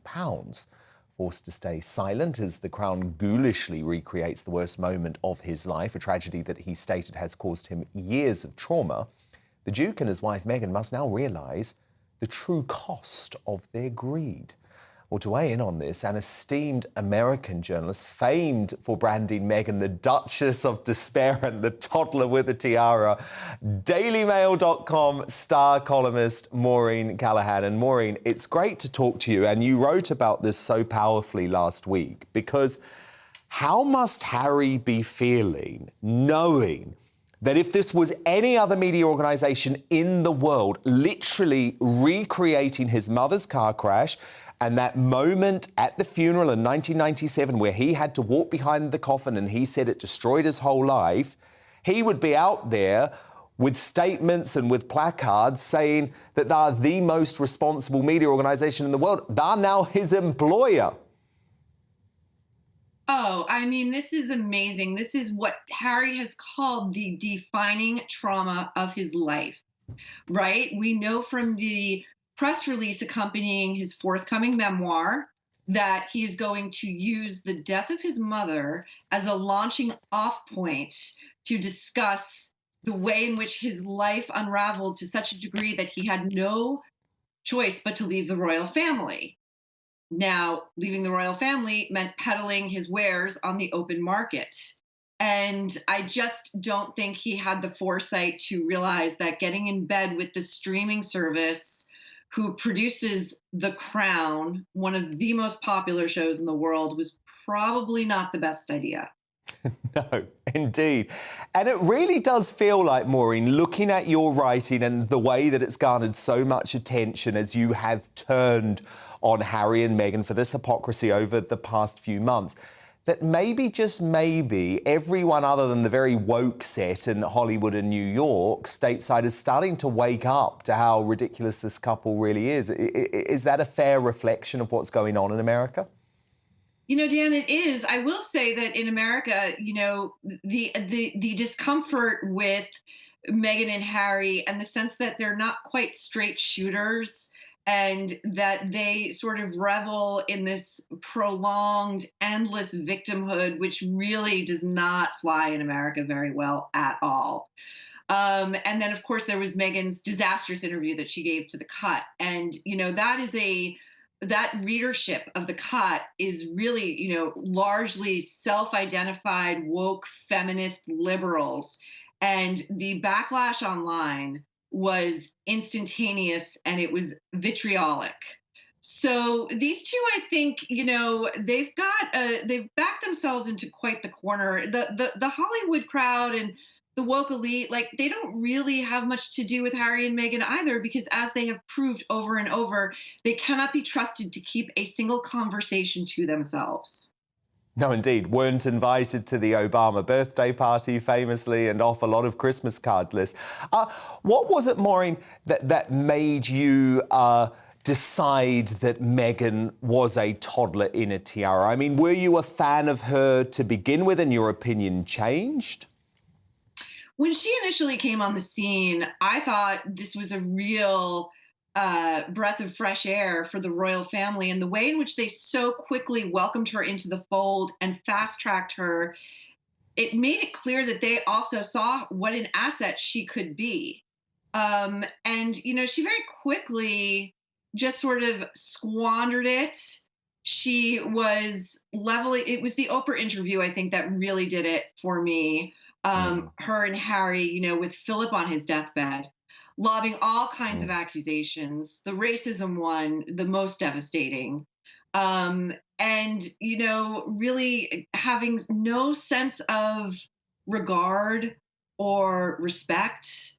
Forced to stay silent as the Crown ghoulishly recreates the worst moment of his life, a tragedy that he stated has caused him years of trauma, the Duke and his wife Meghan must now realise the true cost of their greed. Well, to weigh in on this, an esteemed American journalist, famed for branding Meghan the Duchess of Despair and the toddler with a tiara, DailyMail.com star columnist Maureen Callahan. And Maureen, it's great to talk to you, and you wrote about this so powerfully last week, because how must Harry be feeling knowing that if this was any other media organisation in the world literally recreating his mother's car crash and that moment at the funeral in 1997 where he had to walk behind the coffin and he said it destroyed his whole life, he would be out there with statements and with placards saying that they're the most responsible media organisation in the world. They're now his employer. Oh, I mean, this is amazing. This is what Harry has called the defining trauma of his life, right? We know from the press release accompanying his forthcoming memoir that he is going to use the death of his mother as a launching off point to discuss the way in which his life unraveled to such a degree that he had no choice but to leave the royal family. Now, leaving the royal family meant peddling his wares on the open market. And I just don't think he had the foresight to realize that getting in bed with the streaming service who produces The Crown, one of the most popular shows in the world, was probably not the best idea. No, indeed. And it really does feel like, Maureen, looking at your writing and the way that it's garnered so much attention as you have turned on Harry and Meghan for this hypocrisy over the past few months, that maybe, just maybe, everyone other than the very woke set in Hollywood and New York stateside is starting to wake up to how ridiculous this couple really is. Is that a fair reflection of what's going on in America? You know, Dan, it is. I will say that in America, you know, the discomfort with Meghan and Harry and the sense that they're not quite straight shooters and that they sort of revel in this prolonged, endless victimhood, which really does not fly in America very well at all. And then, of course, there was Meghan's disastrous interview that she gave to The Cut. And, you know, that readership of The Cut is really, you know, largely self-identified woke feminist liberals. And the backlash online was instantaneous and it was vitriolic. So these two, I think, you know, they've backed themselves into quite the corner. The Hollywood crowd and the woke elite, like, they don't really have much to do with Harry and Meghan either, because as they have proved over and over, they cannot be trusted to keep a single conversation to themselves. No, indeed. Weren't invited to the Obama birthday party, famously, and off a lot of Christmas card lists. What was it, Maureen, that made you decide that Meghan was a toddler in a tiara? I mean, were you a fan of her to begin with and your opinion changed? When she initially came on the scene, I thought this was a real breath of fresh air for the royal family, and the way in which they so quickly welcomed her into the fold and fast-tracked her, it made it clear that they also saw what an asset she could be. And, you know, she very quickly just sort of squandered it. She was leveling. It was the Oprah interview, I think, that really did it for me. Her and Harry, you know, with Philip on his deathbed, lobbing all kinds of accusations, the racism one, the most devastating. And, you know, really having no sense of regard or respect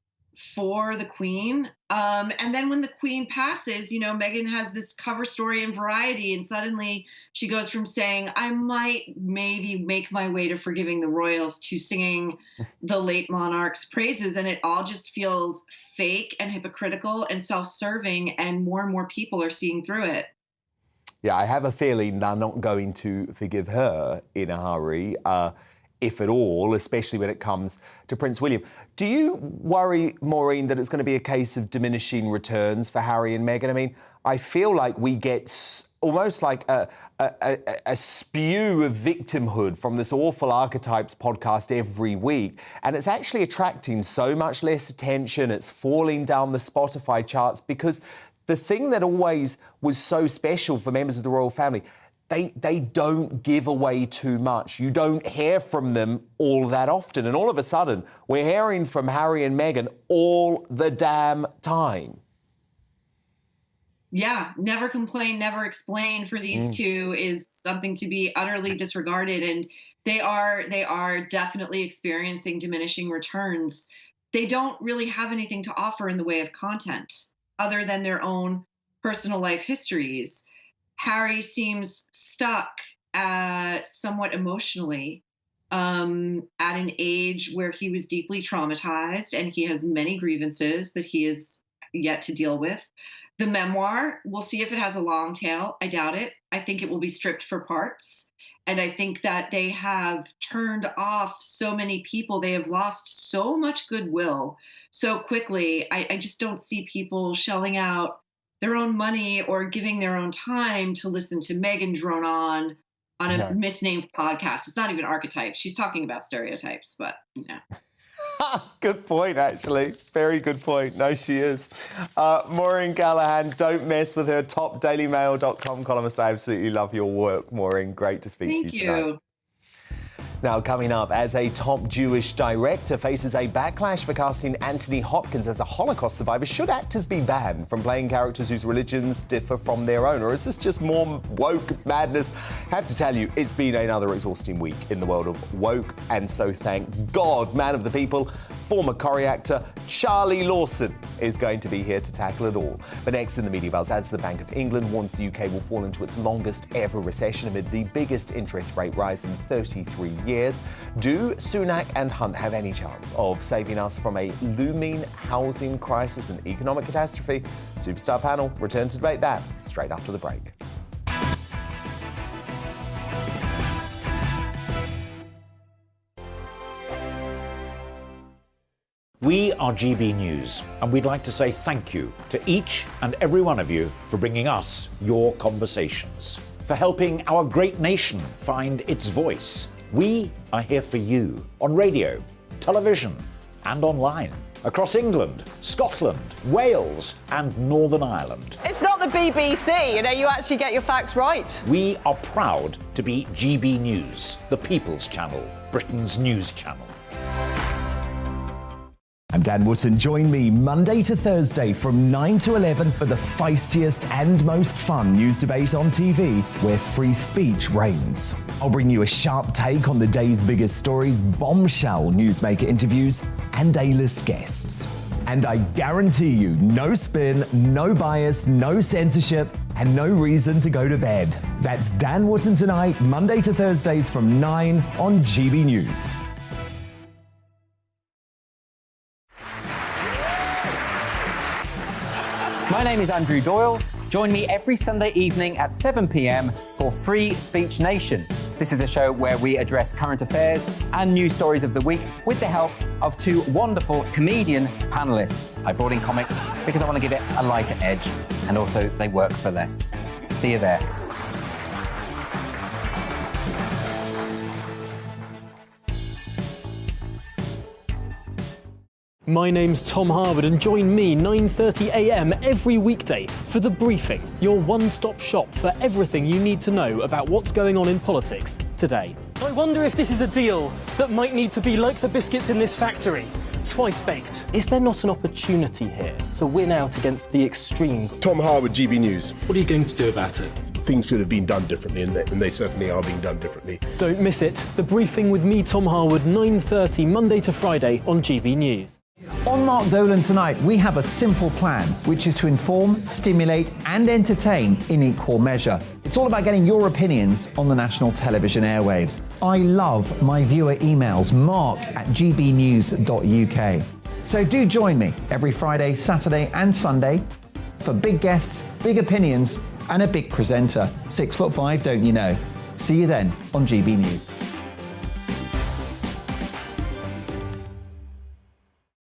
for the Queen. And then when the Queen passes, you know, Meghan has this cover story in Variety, and suddenly she goes from saying, I might maybe make my way to forgiving the royals, to singing the late monarch's praises. And it all just feels fake and hypocritical and self-serving, and more people are seeing through it. Yeah, I have a feeling they're not going to forgive her in a hurry, if at all, especially when it comes to Prince William. Do you worry, Maureen, that it's going to be a case of diminishing returns for Harry and Meghan? I mean, I feel like we get almost like a spew of victimhood from this Awful Archetypes podcast every week, and it's actually attracting so much less attention. It's falling down the Spotify charts because the thing that always was so special for members of the royal family, they don't give away too much. You don't hear from them all that often. And all of a sudden, we're hearing from Harry and Meghan all the damn time. Yeah, never complain, never explain for these two is something to be utterly disregarded. And they are definitely experiencing diminishing returns. They don't really have anything to offer in the way of content other than their own personal life histories. Harry seems stuck somewhat emotionally at an age where he was deeply traumatized, and he has many grievances that he is yet to deal with. The memoir, we'll see if it has a long tail. I doubt it. I think it will be stripped for parts. And I think that they have turned off so many people. They have lost so much goodwill so quickly. I just don't see people shelling out their own money or giving their own time to listen to Meghan drone on a misnamed podcast. It's not even archetypes. She's talking about stereotypes, but, you know. Good point, actually. Very good point. No, she is. Maureen Callahan, don't mess with her, top dailymail.com columnist. I absolutely love your work, Maureen. Great to speak to you tonight. Now, coming up, as a top Jewish director faces a backlash for casting Anthony Hopkins as a Holocaust survivor, should actors be banned from playing characters whose religions differ from their own? Or is this just more woke madness? I have to tell you, it's been another exhausting week in the world of woke, and so thank God, man of the people, former Corrie actor Charlie Lawson is going to be here to tackle it all. But next in the Media Buzz, as the Bank of England warns the UK will fall into its longest ever recession amid the biggest interest rate rise in 33 years. Do Sunak and Hunt have any chance of saving us from a looming housing crisis and economic catastrophe? Superstar panel return to debate that straight after the break. We are GB News, and we'd like to say thank you to each and every one of you for bringing us your conversations, for helping our great nation find its voice. We are here for you on radio, television, and online. Across England, Scotland, Wales, and Northern Ireland. It's not the BBC, you actually get your facts right. We are proud to be GB News, the People's Channel, Britain's news channel. I'm Dan Wootton. Join me Monday to Thursday from 9 to 11 for the feistiest and most fun news debate on TV, where free speech reigns. I'll bring you a sharp take on the day's biggest stories, bombshell newsmaker interviews, and A-list guests. And I guarantee you, no spin, no bias, no censorship, and no reason to go to bed. That's Dan Wootton tonight, Monday to Thursdays from 9 on GB News. My name is Andrew Doyle. Join me every Sunday evening at 7 p.m. for Free Speech Nation. This is a show where we address current affairs and news stories of the week with the help of two wonderful comedian panellists. I brought in comics because I want to give it a lighter edge, and also they work for less. See you there. My name's Tom Harwood, and join me 9:30 a.m. every weekday for The Briefing, your one-stop shop for everything you need to know about what's going on in politics today. I wonder if this is a deal that might need to be like the biscuits in this factory, twice baked. Is there not an opportunity here to win out against the extremes? Tom Harwood, GB News. What are you going to do about it? Things should have been done differently, and they certainly are being done differently. Don't miss it. The Briefing with me, Tom Harwood, 9:30 Monday to Friday on GB News. On Mark Dolan tonight, we have a simple plan, which is to inform, stimulate and entertain in equal measure. It's all about getting your opinions on the national television airwaves. I love my viewer emails, mark@gbnews.uk. So do join me every Friday, Saturday and Sunday for big guests, big opinions and a big presenter. 6'5", don't you know? See you then on GB News.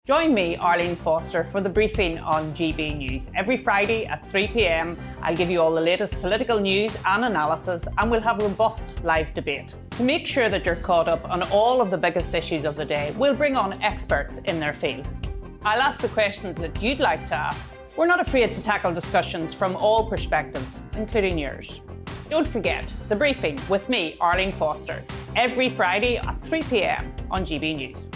Join me, Arlene Foster, for The Briefing on GB News. Every Friday at 3 p.m, I'll give you all the latest political news and analysis, and we'll have robust live debate. To make sure that you're caught up on all of the biggest issues of the day, we'll bring on experts in their field. I'll ask the questions that you'd like to ask. We're not afraid to tackle discussions from all perspectives, including yours. Don't forget, The Briefing with me, Arlene Foster, every Friday at 3 p.m. on GB News.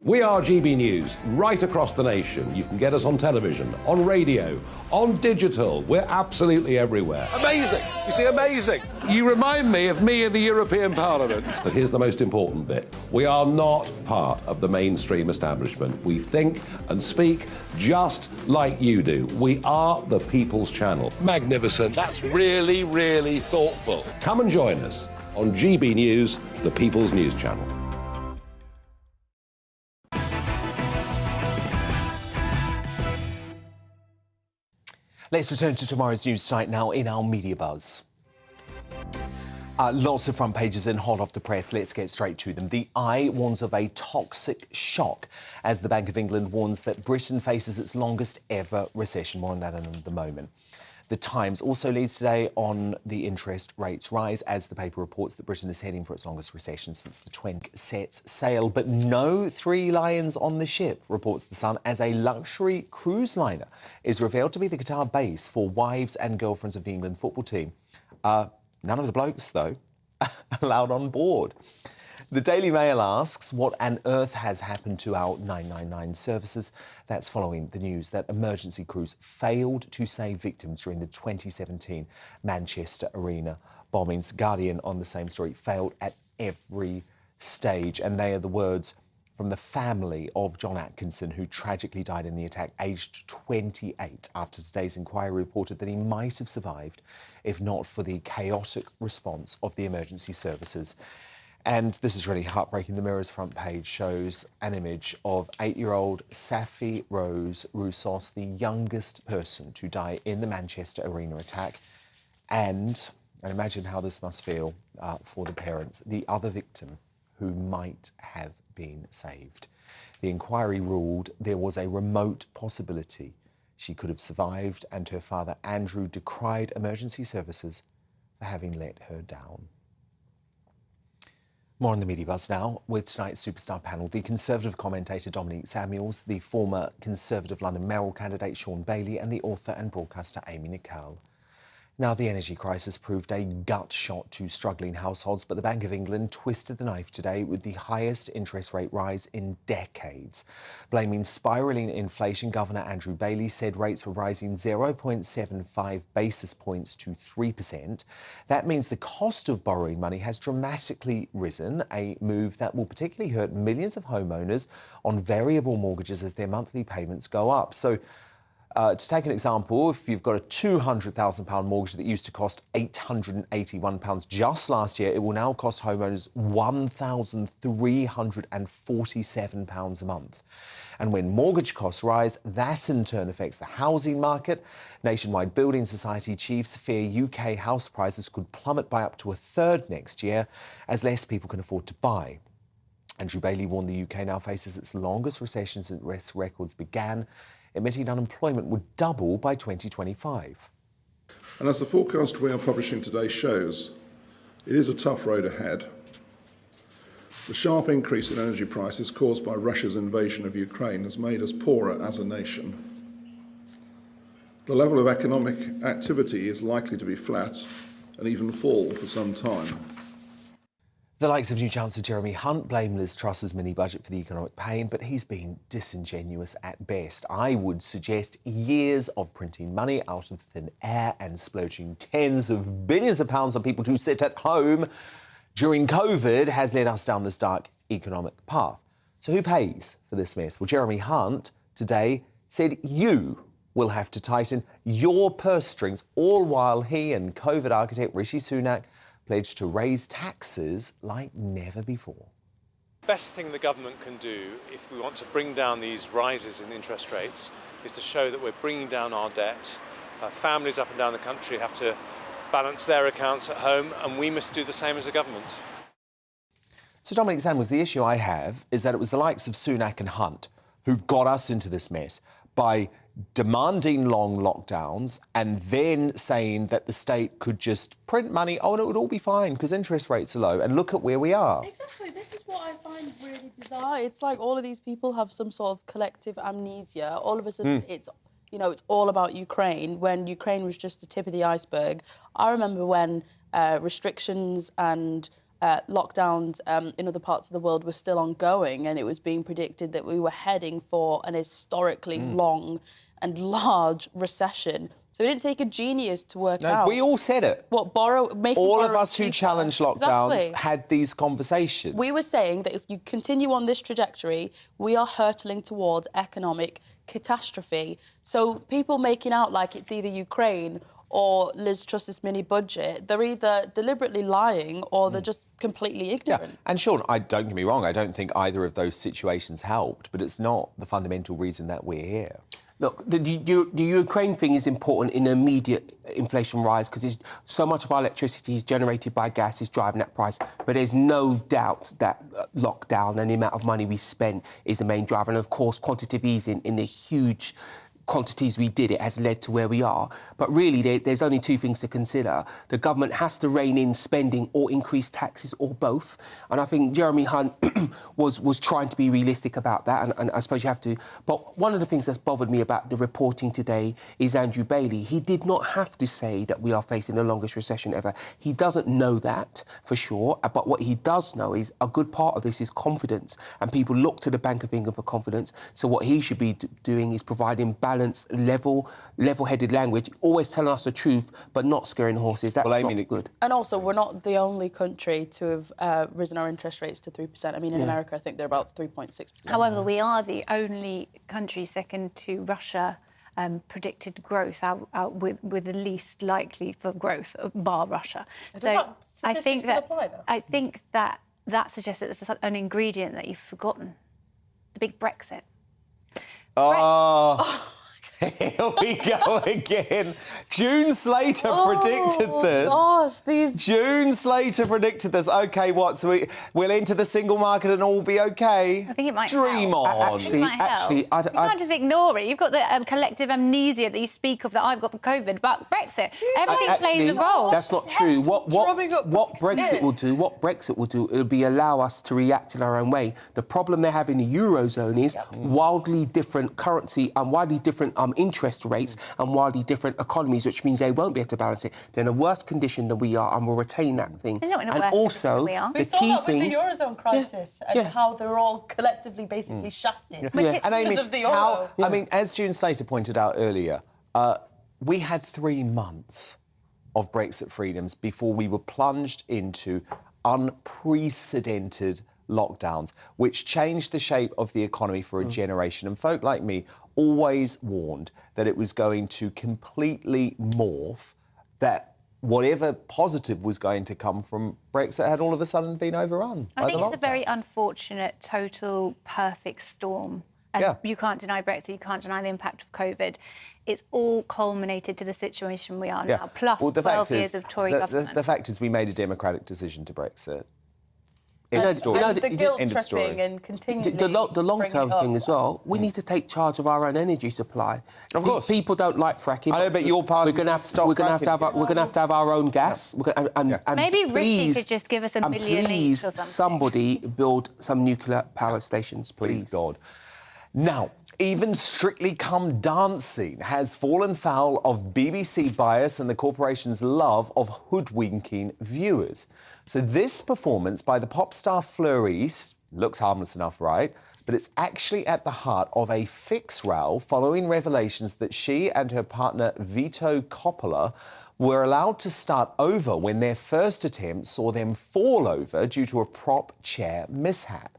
We are GB News, right across the nation. You can get us on television, on radio, on digital. We're absolutely everywhere. Amazing! You see, amazing! You remind me of me in the European Parliament. But here's the most important bit. We are not part of the mainstream establishment. We think and speak just like you do. We are the People's Channel. Magnificent. That's really, really thoughtful. Come and join us on GB News, the People's News Channel. Let's return to tomorrow's news site now in our media buzz. Lots of front pages and hot off the press. Let's get straight to them. The Eye warns of a toxic shock as the Bank of England warns that Britain faces its longest ever recession. More on that in a moment. The Times also leads today on the interest rates rise as the paper reports that Britain is heading for its longest recession since the 20 sets sail. But no three lions on the ship, reports The Sun, as a luxury cruise liner is revealed to be the Qatar base for wives and girlfriends of the England football team. None of the blokes, though, allowed on board. The Daily Mail asks what on earth has happened to our 999 services. That's following the news that emergency crews failed to save victims during the 2017 Manchester Arena bombings. Guardian on the same story, failed at every stage. And they are the words from the family of John Atkinson, who tragically died in the attack, aged 28, after today's inquiry reported that he might have survived if not for the chaotic response of the emergency services. And this is really heartbreaking. The Mirror's front page shows an image of 8-year-old Safi Rose Roussos, the youngest person to die in the Manchester Arena attack. And imagine how this must feel for the parents, the other victim who might have been saved. The inquiry ruled there was a remote possibility she could have survived, and her father, Andrew, decried emergency services for having let her down. More on the Media Buzz now with tonight's superstar panel. The Conservative commentator Dominique Samuels, the former Conservative London mayoral candidate Sean Bailey, and the author and broadcaster Amy Nicole. Now, the energy crisis proved a gut shot to struggling households, but the Bank of England twisted the knife today with the highest interest rate rise in decades. Blaming spiralling inflation, Governor Andrew Bailey said rates were rising 0.75 basis points to 3%. That means the cost of borrowing money has dramatically risen, a move that will particularly hurt millions of homeowners on variable mortgages as their monthly payments go up. So, to take an example, if you've got a £200,000 mortgage that used to cost £881 just last year, it will now cost homeowners £1,347 a month. And when mortgage costs rise, that in turn affects the housing market. Nationwide Building Society chiefs fear UK house prices could plummet by up to a third next year as less people can afford to buy. Andrew Bailey warned the UK now faces its longest recession since records began, admitting unemployment would double by 2025. And as the forecast we are publishing today shows, it is a tough road ahead. The sharp increase in energy prices caused by Russia's invasion of Ukraine has made us poorer as a nation. The level of economic activity is likely to be flat and even fall for some time. The likes of New Chancellor Jeremy Hunt blame Liz Truss's mini-budget for the economic pain, but he's been disingenuous at best. I would suggest years of printing money out of thin air and splurging tens of billions of pounds on people to sit at home during COVID has led us down this dark economic path. So who pays for this mess? Well, Jeremy Hunt today said you will have to tighten your purse strings, all while he and COVID architect Rishi Sunak pledged to raise taxes like never before. The best thing the government can do if we want to bring down these rises in interest rates is to show that we're bringing down our debt. Families up and down the country have to balance their accounts at home, and we must do the same as a government. So, Dominic Samuels, the issue I have is that it was the likes of Sunak and Hunt who got us into this mess by demanding long lockdowns and then saying that the state could just print money, and it would all be fine because interest rates are low, and look at where we are. Exactly. This is what I find really bizarre. It's like all of these people have some sort of collective amnesia. All of a sudden, it's all about Ukraine, when Ukraine was just the tip of the iceberg. I remember when restrictions and lockdowns in other parts of the world were still ongoing, and it was being predicted that we were heading for an historically long and large recession. So it didn't take a genius to work out. We all said it. All of us who challenged lockdowns had these conversations. We were saying that if you continue on this trajectory, we are hurtling towards economic catastrophe. So people making out like it's either Ukraine or Liz Truss's mini-budget, they're either deliberately lying or they're just completely ignorant. Yeah. And Sean, don't get me wrong, I don't think either of those situations helped, but it's not the fundamental reason that we're here. Look, the Ukraine thing is important in the immediate inflation rise because so much of our electricity is generated by gas is driving that price. But there's no doubt that lockdown and the amount of money we spend is the main driver. And, of course, quantitative easing in the huge quantities we did, it has led to where we are. But really, there's only two things to consider. The government has to rein in spending or increase taxes or both. And I think Jeremy Hunt was trying to be realistic about that, and I suppose you have to. But one of the things that's bothered me about the reporting today is Andrew Bailey. He did not have to say that we are facing the longest recession ever. He doesn't know that for sure, but what he does know is a good part of this is confidence, and people look to the Bank of England for confidence. So what he should be doing is providing balanced, level-headed language, always telling us the truth, but not scaring horses. That's not good. And also, we're not the only country to have risen our interest rates to 3%. I mean, in America, I think they're about 3.6%. However, we are the only country second to Russia predicted growth with the least likely for growth, bar Russia. So I think that suggests that there's an ingredient that you've forgotten: the big Brexit. Here we go again. June Slater predicted this. Gosh, June Slater predicted this. OK, what? So we'll enter the single market and all will be OK? I think it might Dream help. on. Actually, You can't just ignore it. You've got the collective amnesia that you speak of that I've got for COVID, but Brexit, everything plays a role. That's not true. What Brexit will do, it'll be allow us to react in our own way. The problem they have in the Eurozone is wildly different currency and wildly different interest rates and wildly different economies, which means they won't be able to balance it. They're in a worse condition than we are, and we'll retain that thing. They're not in a and worse also, than we are. We saw that with the Eurozone crisis and how they're all collectively basically shafted. And Amy, of the euro. I mean, as June Slater pointed out earlier, we had 3 months of Brexit freedoms before we were plunged into unprecedented lockdowns, which changed the shape of the economy for a generation. And folk like me always warned that it was going to completely morph, that whatever positive was going to come from Brexit had all of a sudden been overrun. I think it's a very unfortunate, total, perfect storm. And you can't deny Brexit, you can't deny the impact of COVID. It's all culminated to the situation we are now, plus 12 years of Tory government. The fact is we made a democratic decision to Brexit. The guilt-tripping and continuing... The long-term thing as well, we need to take charge of our own energy supply. Of course. People don't like fracking. I know, but your party... We're going to have to have our own gas. And maybe Richie could just give us $1 million each or something. Somebody build some nuclear power stations, please. God. Now, even Strictly Come Dancing has fallen foul of BBC bias and the corporation's love of hoodwinking viewers. So this performance by the pop star Fleur East looks harmless enough, right? But it's actually at the heart of a fix row following revelations that she and her partner Vito Coppola were allowed to start over when their first attempt saw them fall over due to a prop chair mishap.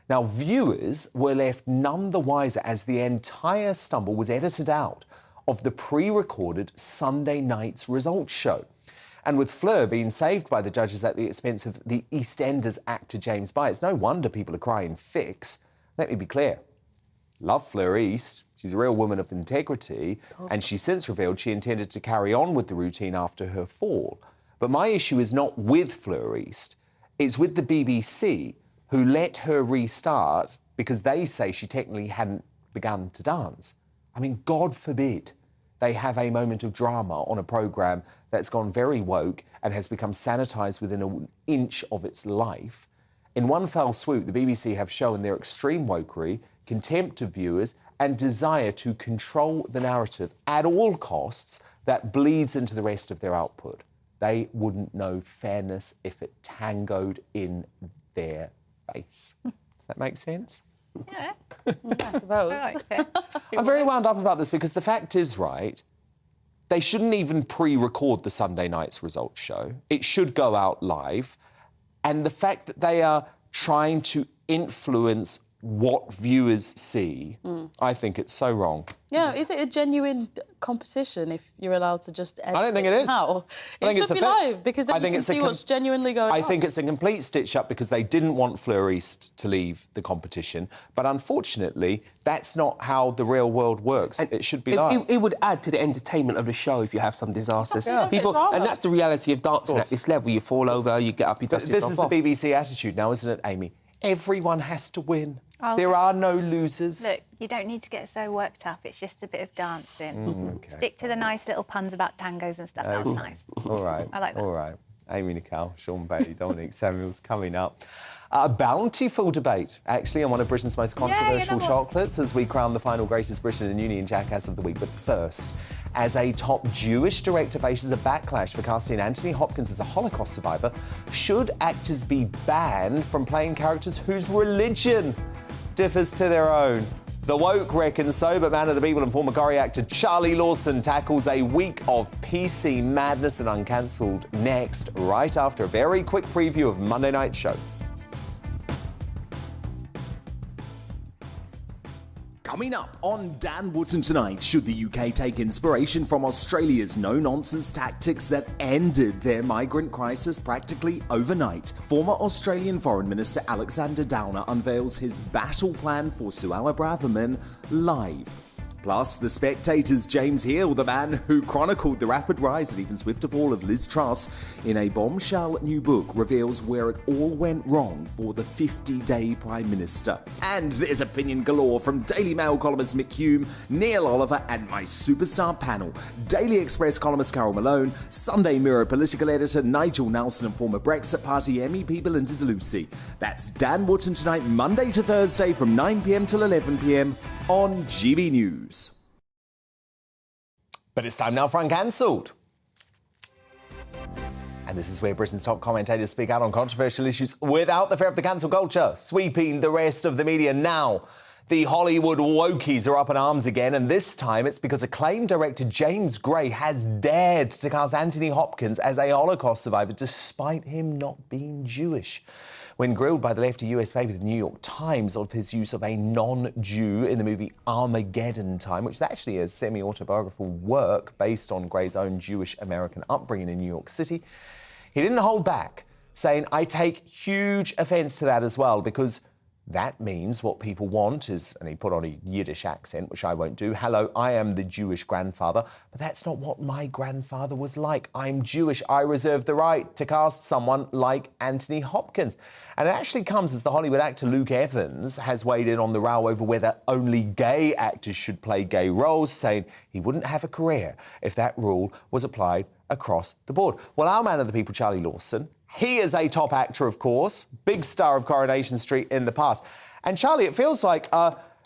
Now, viewers were left none the wiser as the entire stumble was edited out of the pre-recorded Sunday night's results show. And with Fleur being saved by the judges at the expense of the EastEnders actor James By, it's no wonder people are crying fix. Let me be clear. Love Fleur East. She's a real woman of integrity, and she's since revealed she intended to carry on with the routine after her fall. But my issue is not with Fleur East. It's with the BBC, who let her restart because they say she technically hadn't begun to dance. I mean, God forbid they have a moment of drama on a programme that's gone very woke and has become sanitised within an inch of its life. In one fell swoop, the BBC have shown their extreme wokery, contempt of viewers and desire to control the narrative at all costs that bleeds into the rest of their output. They wouldn't know fairness if it tangoed in their face. Does that make sense? Yeah. I suppose. I'm very wound up about this because the fact is, right, they shouldn't even pre-record the Sunday night's results show. It should go out live. And the fact that they are trying to influence what viewers see, I think it's so wrong. Yeah, is it a genuine competition if you're allowed to just... I don't think it is. Now? I think it should be live, because then you can see what's genuinely going on. I think it's a complete stitch-up because they didn't want Fleur East to leave the competition. But unfortunately, that's not how the real world works. And it should be live. It would add to the entertainment of the show if you have some disasters. Yeah. And that's the reality of dancing at this level. You fall over, you get up, you dust yourself off. This is the BBC attitude now, isn't it, Amy? Everyone has to win. Oh, there are no losers. Look, you don't need to get so worked up. It's just a bit of dancing. Stick to the nice little puns about tangos and stuff. That's nice. All right. I like that. All right. Amy Nicole, Sean Bailey, Dominic Samuels coming up. A bountiful debate, actually, on one of Britain's most controversial chocolates as we crown the final greatest Briton and Union jackass of the week. But first, as a top Jewish director faces a backlash for casting Anthony Hopkins as a Holocaust survivor, should actors be banned from playing characters whose religion differs to their own? The woke reckons so, but Man of the People and former Corrie actor Charlie Lawson tackles a week of PC madness and Uncancelled next, right after a very quick preview of Monday Night's show. Coming up on Dan Wootton tonight, should the UK take inspiration from Australia's no-nonsense tactics that ended their migrant crisis practically overnight? Former Australian Foreign Minister Alexander Downer unveils his battle plan for Suella Braverman live. Plus, The Spectator's James Hill, the man who chronicled the rapid rise and even swifter fall of Liz Truss, in a bombshell new book reveals where it all went wrong for the 50-day Prime Minister. And there's opinion galore from Daily Mail columnist Mick Hume, Neil Oliver, and my superstar panel, Daily Express columnist Carol Malone, Sunday Mirror political editor Nigel Nelson, and former Brexit Party MEP Belinda DeLucy. That's Dan Wootton tonight, Monday to Thursday from 9 p.m. till 11 p.m. on GB News. But it's time now for Uncancelled. And this is where Britain's top commentators speak out on controversial issues without the fear of the cancel culture, sweeping the rest of the media. Now, the Hollywood wokies are up in arms again, and this time it's because acclaimed director James Gray has dared to cast Anthony Hopkins as a Holocaust survivor despite him not being Jewish. When grilled by the lefty US paper, the New York Times, of his use of a non-Jew in the movie Armageddon Time, which is actually a semi-autobiographical work based on Gray's own Jewish-American upbringing in New York City, he didn't hold back, saying, "I take huge offence to that as well, because that means what people want is," and he put on a Yiddish accent, which I won't do, "Hello, I am the Jewish grandfather, but that's not what my grandfather was like. I'm Jewish. I reserve the right to cast someone like Anthony Hopkins." And it actually comes as the Hollywood actor Luke Evans has weighed in on the row over whether only gay actors should play gay roles, saying he wouldn't have a career if that rule was applied across the board. Well, our man of the people, Charlie Lawson, he is a top actor, of course, big star of Coronation Street in the past. And Charlie, it feels like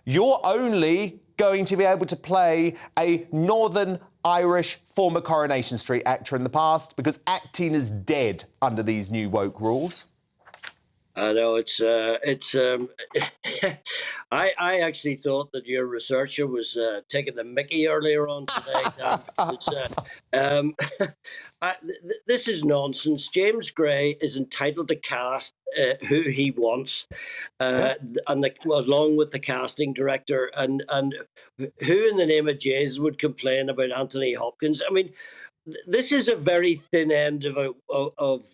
you're only going to be able to play a Northern Irish former Coronation Street actor in the past because acting is dead under these new woke rules. I know I actually thought that your researcher was taking the mickey earlier on today. This is nonsense. James Gray is entitled to cast who he wants, along with the casting director. And who in the name of Jesus would complain about Anthony Hopkins? I mean, this is a very thin end of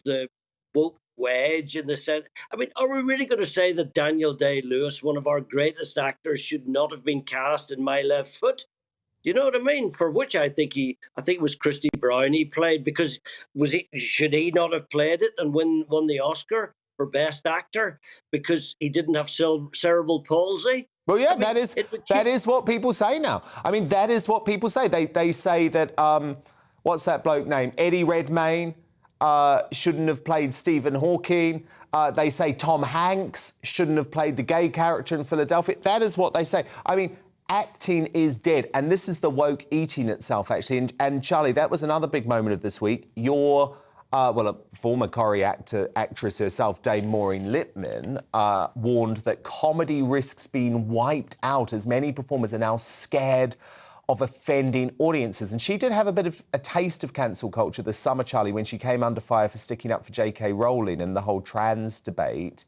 the woke wedge in the sense. I mean, are we really going to say that Daniel Day-Lewis, one of our greatest actors, should not have been cast in My Left Foot? Do you know what I mean? For which I think it was Christy Brown he played, because should he not have played it and won the Oscar for Best Actor because he didn't have cerebral palsy? Well, yeah, that is what people say now. I mean, that is what people say. They say that what's that bloke name? Eddie Redmayne shouldn't have played Stephen Hawking. They say Tom Hanks shouldn't have played the gay character in Philadelphia. That is what they say. I mean, acting is dead. And this is the woke eating itself, actually. And Charlie, that was another big moment of this week. Your, a former Corrie actress herself, Dame Maureen Lipman, warned that comedy risks being wiped out as many performers are now scared of offending audiences. And she did have a bit of a taste of cancel culture this summer, Charlie, when she came under fire for sticking up for J.K. Rowling and the whole trans debate.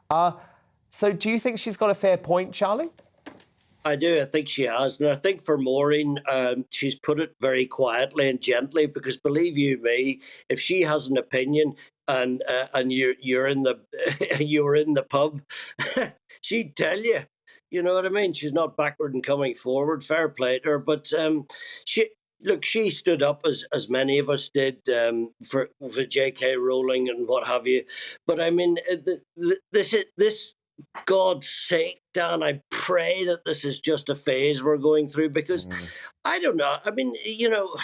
So do you think she's got a fair point, Charlie? I do. I think she has. And I think for Maureen, she's put it very quietly and gently, because believe you me, if she has an opinion and you're in the pub, she'd tell you. You know what I mean? She's not backward and coming forward. Fair play to her. But she stood up as many of us did for J.K. Rowling and what have you. But I mean, this God's sake, Dan, I pray that this is just a phase we're going through, because I don't know. I mean, you know,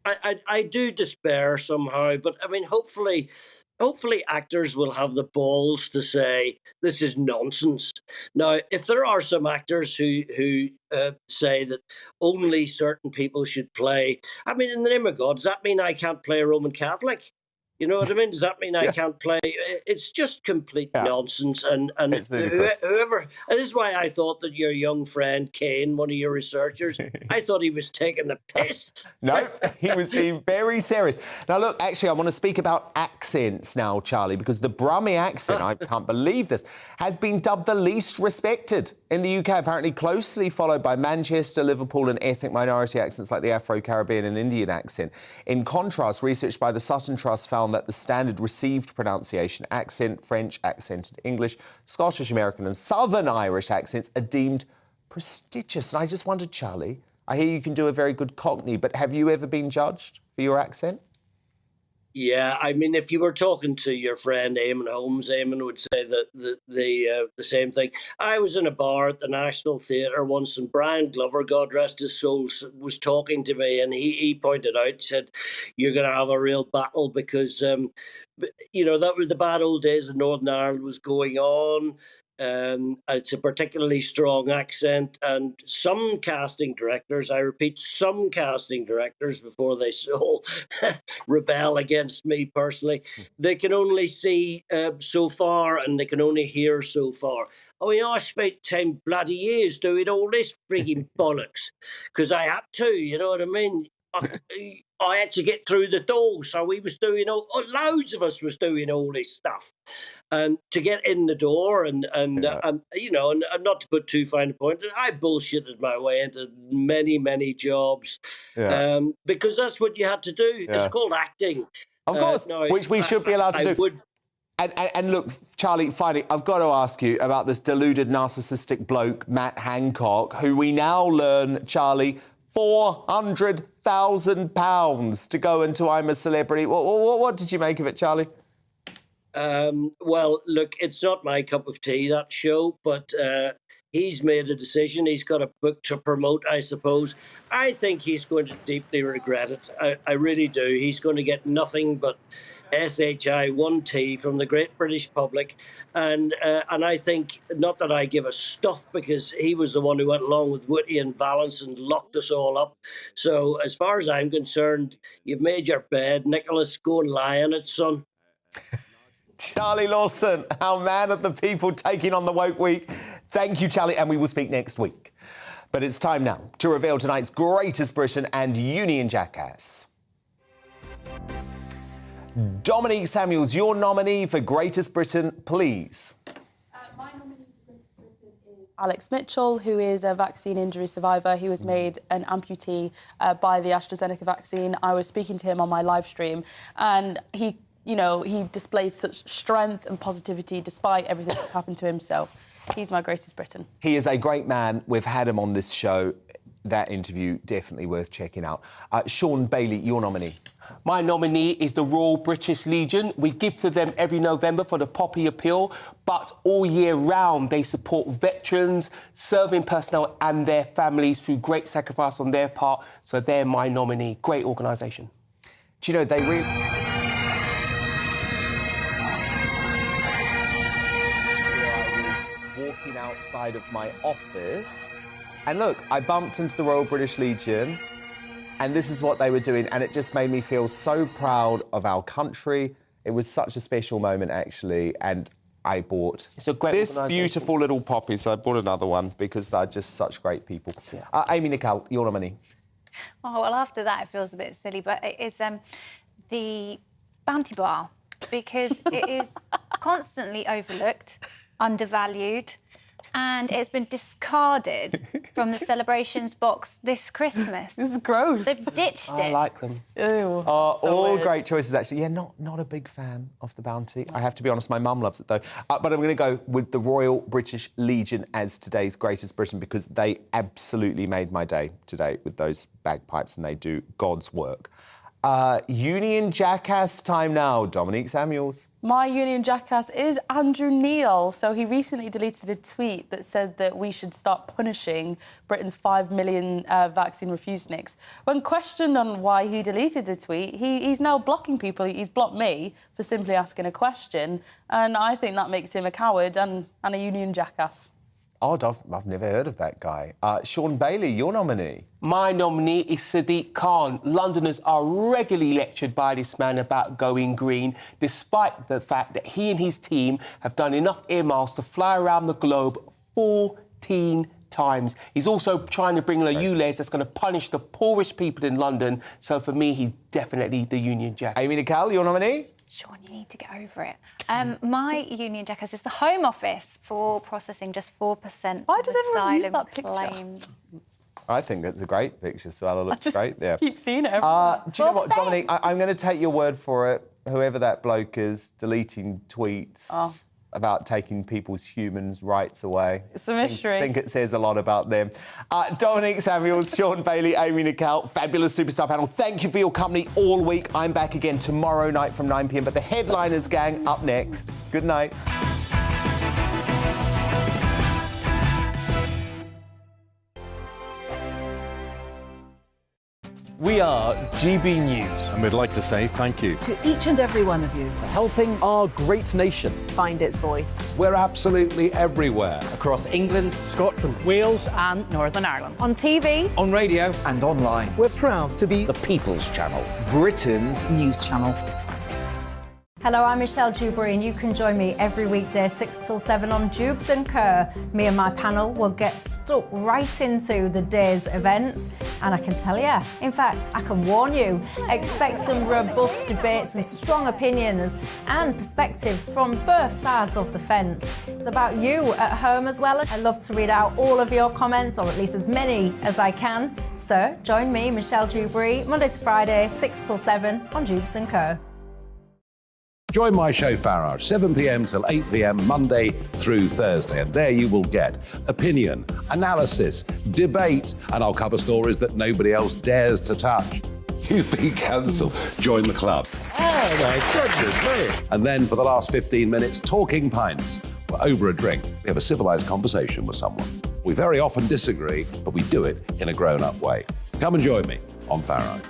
I do despair somehow, but I mean, hopefully actors will have the balls to say this is nonsense. Now, if there are some actors who say that only certain people should play, I mean, in the name of God, does that mean I can't play a Roman Catholic? You know what I mean? Does that mean I can't play? It's just complete nonsense. And whoever, and this is why I thought that your young friend Kane, one of your researchers, I thought he was taking the piss. No, he was being very serious. Now, look, actually, I want to speak about accents now, Charlie, because the Brummie accent, I can't believe this, has been dubbed the least respected in the UK, apparently closely followed by Manchester, Liverpool and ethnic minority accents like the Afro-Caribbean and Indian accent. In contrast, research by the Sutton Trust found that the standard received pronunciation accent, French accented English, Scottish American and Southern Irish accents are deemed Prestigious. And I just wondered, Charlie, I hear you can do a very good Cockney, but have you ever been judged for your accent? Yeah, I mean, if you were talking to your friend Eamon Holmes, Eamon would say that the same thing. I was in a bar at the National Theatre once, and Brian Glover, God rest his soul, was talking to me, and he pointed out, said, "You're going to have a real battle because, you know, that was the bad old days of Northern Ireland was going on." It's a particularly strong accent, and some casting directors, I repeat, some casting directors, before they all rebel against me personally, they can only see so far and they can only hear so far. I mean, I spent 10 bloody years doing all this frigging bollocks because I had to, you know what I mean? I had to get through the door, so we was doing loads of us was doing all this stuff, and to get in the door, and you know, and not to put too fine a point, I bullshitted my way into many jobs, because that's what you had to do. It's called acting, of course, which we should be allowed to do. And look, Charlie, finally, I've got to ask you about this deluded narcissistic bloke, Matt Hancock, who we now learn, Charlie, £400,000 to go into I'm a Celebrity. What did you make of it, Charlie? Well, look, it's not my cup of tea, that show, but he's made a decision. He's got a book to promote, I suppose. I think he's going to deeply regret it. I really do. He's going to get nothing but SHI1T from the great British public. And I think, not that I give a stuff, because he was the one who went along with Wootton and Valance and locked us all up. So as far as I'm concerned, you've made your bed. Nicholas, go and lie on it, son. Charlie Lawson, our man of the people, taking on the woke week. Thank you, Charlie, and we will speak next week. But it's time now to reveal tonight's greatest Briton and Union jackass. Dominique Samuels, your nominee for Greatest Briton, please. My nominee for Greatest Briton is Alex Mitchell, who is a vaccine injury survivor. He was made an amputee by the AstraZeneca vaccine. I was speaking to him on my live stream, and he displayed such strength and positivity despite everything that's happened to him. So he's my Greatest Briton. He is a great man. We've had him on this show. That interview, definitely worth checking out. Sean Bailey, your nominee. My nominee is the Royal British Legion. We give to them every November for the Poppy Appeal, but all year round they support veterans, serving personnel and their families through great sacrifice on their part. So they're my nominee. Great organisation. Do you know, they really... walking outside of my office, and look, I bumped into the Royal British Legion, and this is what they were doing, and it just made me feel so proud of our country. It was such a special moment, actually, and I bought this beautiful little poppy, so I bought another one because they're just such great people. Yeah. Amy Nicole, your nominee. Oh, well, after that, it feels a bit silly, but it's the Bounty Bar, because it is constantly overlooked, undervalued, and it's been discarded from the celebrations box this Christmas. This is gross. They've ditched it. I like them. Ew. All weird. Great choices, actually. Yeah, not a big fan of the Bounty. I have to be honest, my mum loves it, though. But I'm going to go with the Royal British Legion as today's Greatest Briton, because they absolutely made my day today with those bagpipes, and they do God's work. Union jackass time now. Dominique Samuels. My Union jackass is Andrew Neil. So he recently deleted a tweet that said that we should start punishing Britain's 5 million vaccine refuseniks. When questioned on why he deleted the tweet, he's now blocking people. He's blocked me for simply asking a question, and I think that makes him a coward and a Union jackass. Odd, I've never heard of that guy. Sean Bailey, your nominee. My nominee is Sadiq Khan. Londoners are regularly lectured by this man about going green, despite the fact that he and his team have done enough air miles to fly around the globe 14 times. He's also trying to bring in a ULEZ that's going to punish the poorest people in London. So for me, he's definitely the Union Jack. Amy Nicole, your nominee? Sean, you need to get over it. My Union jackass is the Home Office for processing just 4% Why does everyone use asylum that picture? claims. I think that's a great picture, Suella. Looks great there. Keep seeing it. Do you know what, Dominique? I'm going to take your word for it. Whoever that bloke is, deleting tweets. about taking people's human rights away. It's a mystery. I think it says a lot about them. Dominic Samuels, Sean Bailey, Amy Nicole, fabulous superstar panel. Thank you for your company all week. I'm back again tomorrow night from 9 p.m. But the Headliners gang up next. Good night. We are GB News. And we'd like to say thank you to each and every one of you for helping our great nation find its voice. We're absolutely everywhere. Across England, Scotland, Wales, and Northern Ireland. on TV, On radio and online. We're proud to be The People's Channel. Britain's news channel. Hello, I'm Michelle Dewberry, and you can join me every weekday 6 till 7 on Jubes and Kerr. Me and my panel will get stuck right into the day's events, and I can tell you, in fact, I can warn you, expect some robust debates, some strong opinions and perspectives from both sides of the fence. It's about you at home as well. I love to read out all of your comments, or at least as many as I can. So join me, Michelle Dewberry, Monday to Friday, 6 till 7 on Jubes and Kerr. Join my show Farage, 7 p.m. till 8 p.m. Monday through Thursday, and there you will get opinion, analysis, debate, and I'll cover stories that nobody else dares to touch. You've been cancelled. Join the club. Oh my goodness me. And then for the last 15 minutes, talking pints. We're over a drink. We have a civilised conversation with someone. We very often disagree, but we do it in a grown-up way. Come and join me on Farage.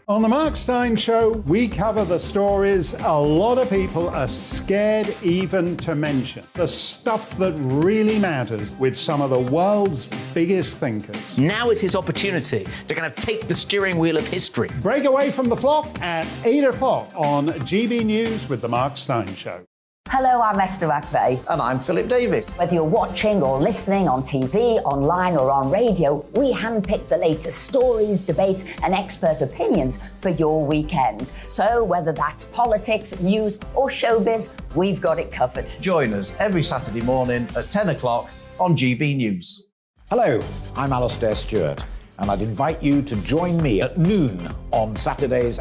On the Mark Steyn Show, we cover the stories a lot of people are scared even to mention. The stuff that really matters with some of the world's biggest thinkers. Now is his opportunity to kind of take the steering wheel of history. Break away from the flop at 8 o'clock on GB News with the Mark Steyn Show. Hello, I'm Esther McVeigh. And I'm Philip Davis. Whether you're watching or listening on TV, online or on radio, we handpick the latest stories, debates and expert opinions for your weekend. So whether that's politics, news or showbiz, we've got it covered. Join us every Saturday morning at 10 o'clock on GB News. Hello, I'm Alastair Stewart, and I'd invite you to join me at noon on Saturdays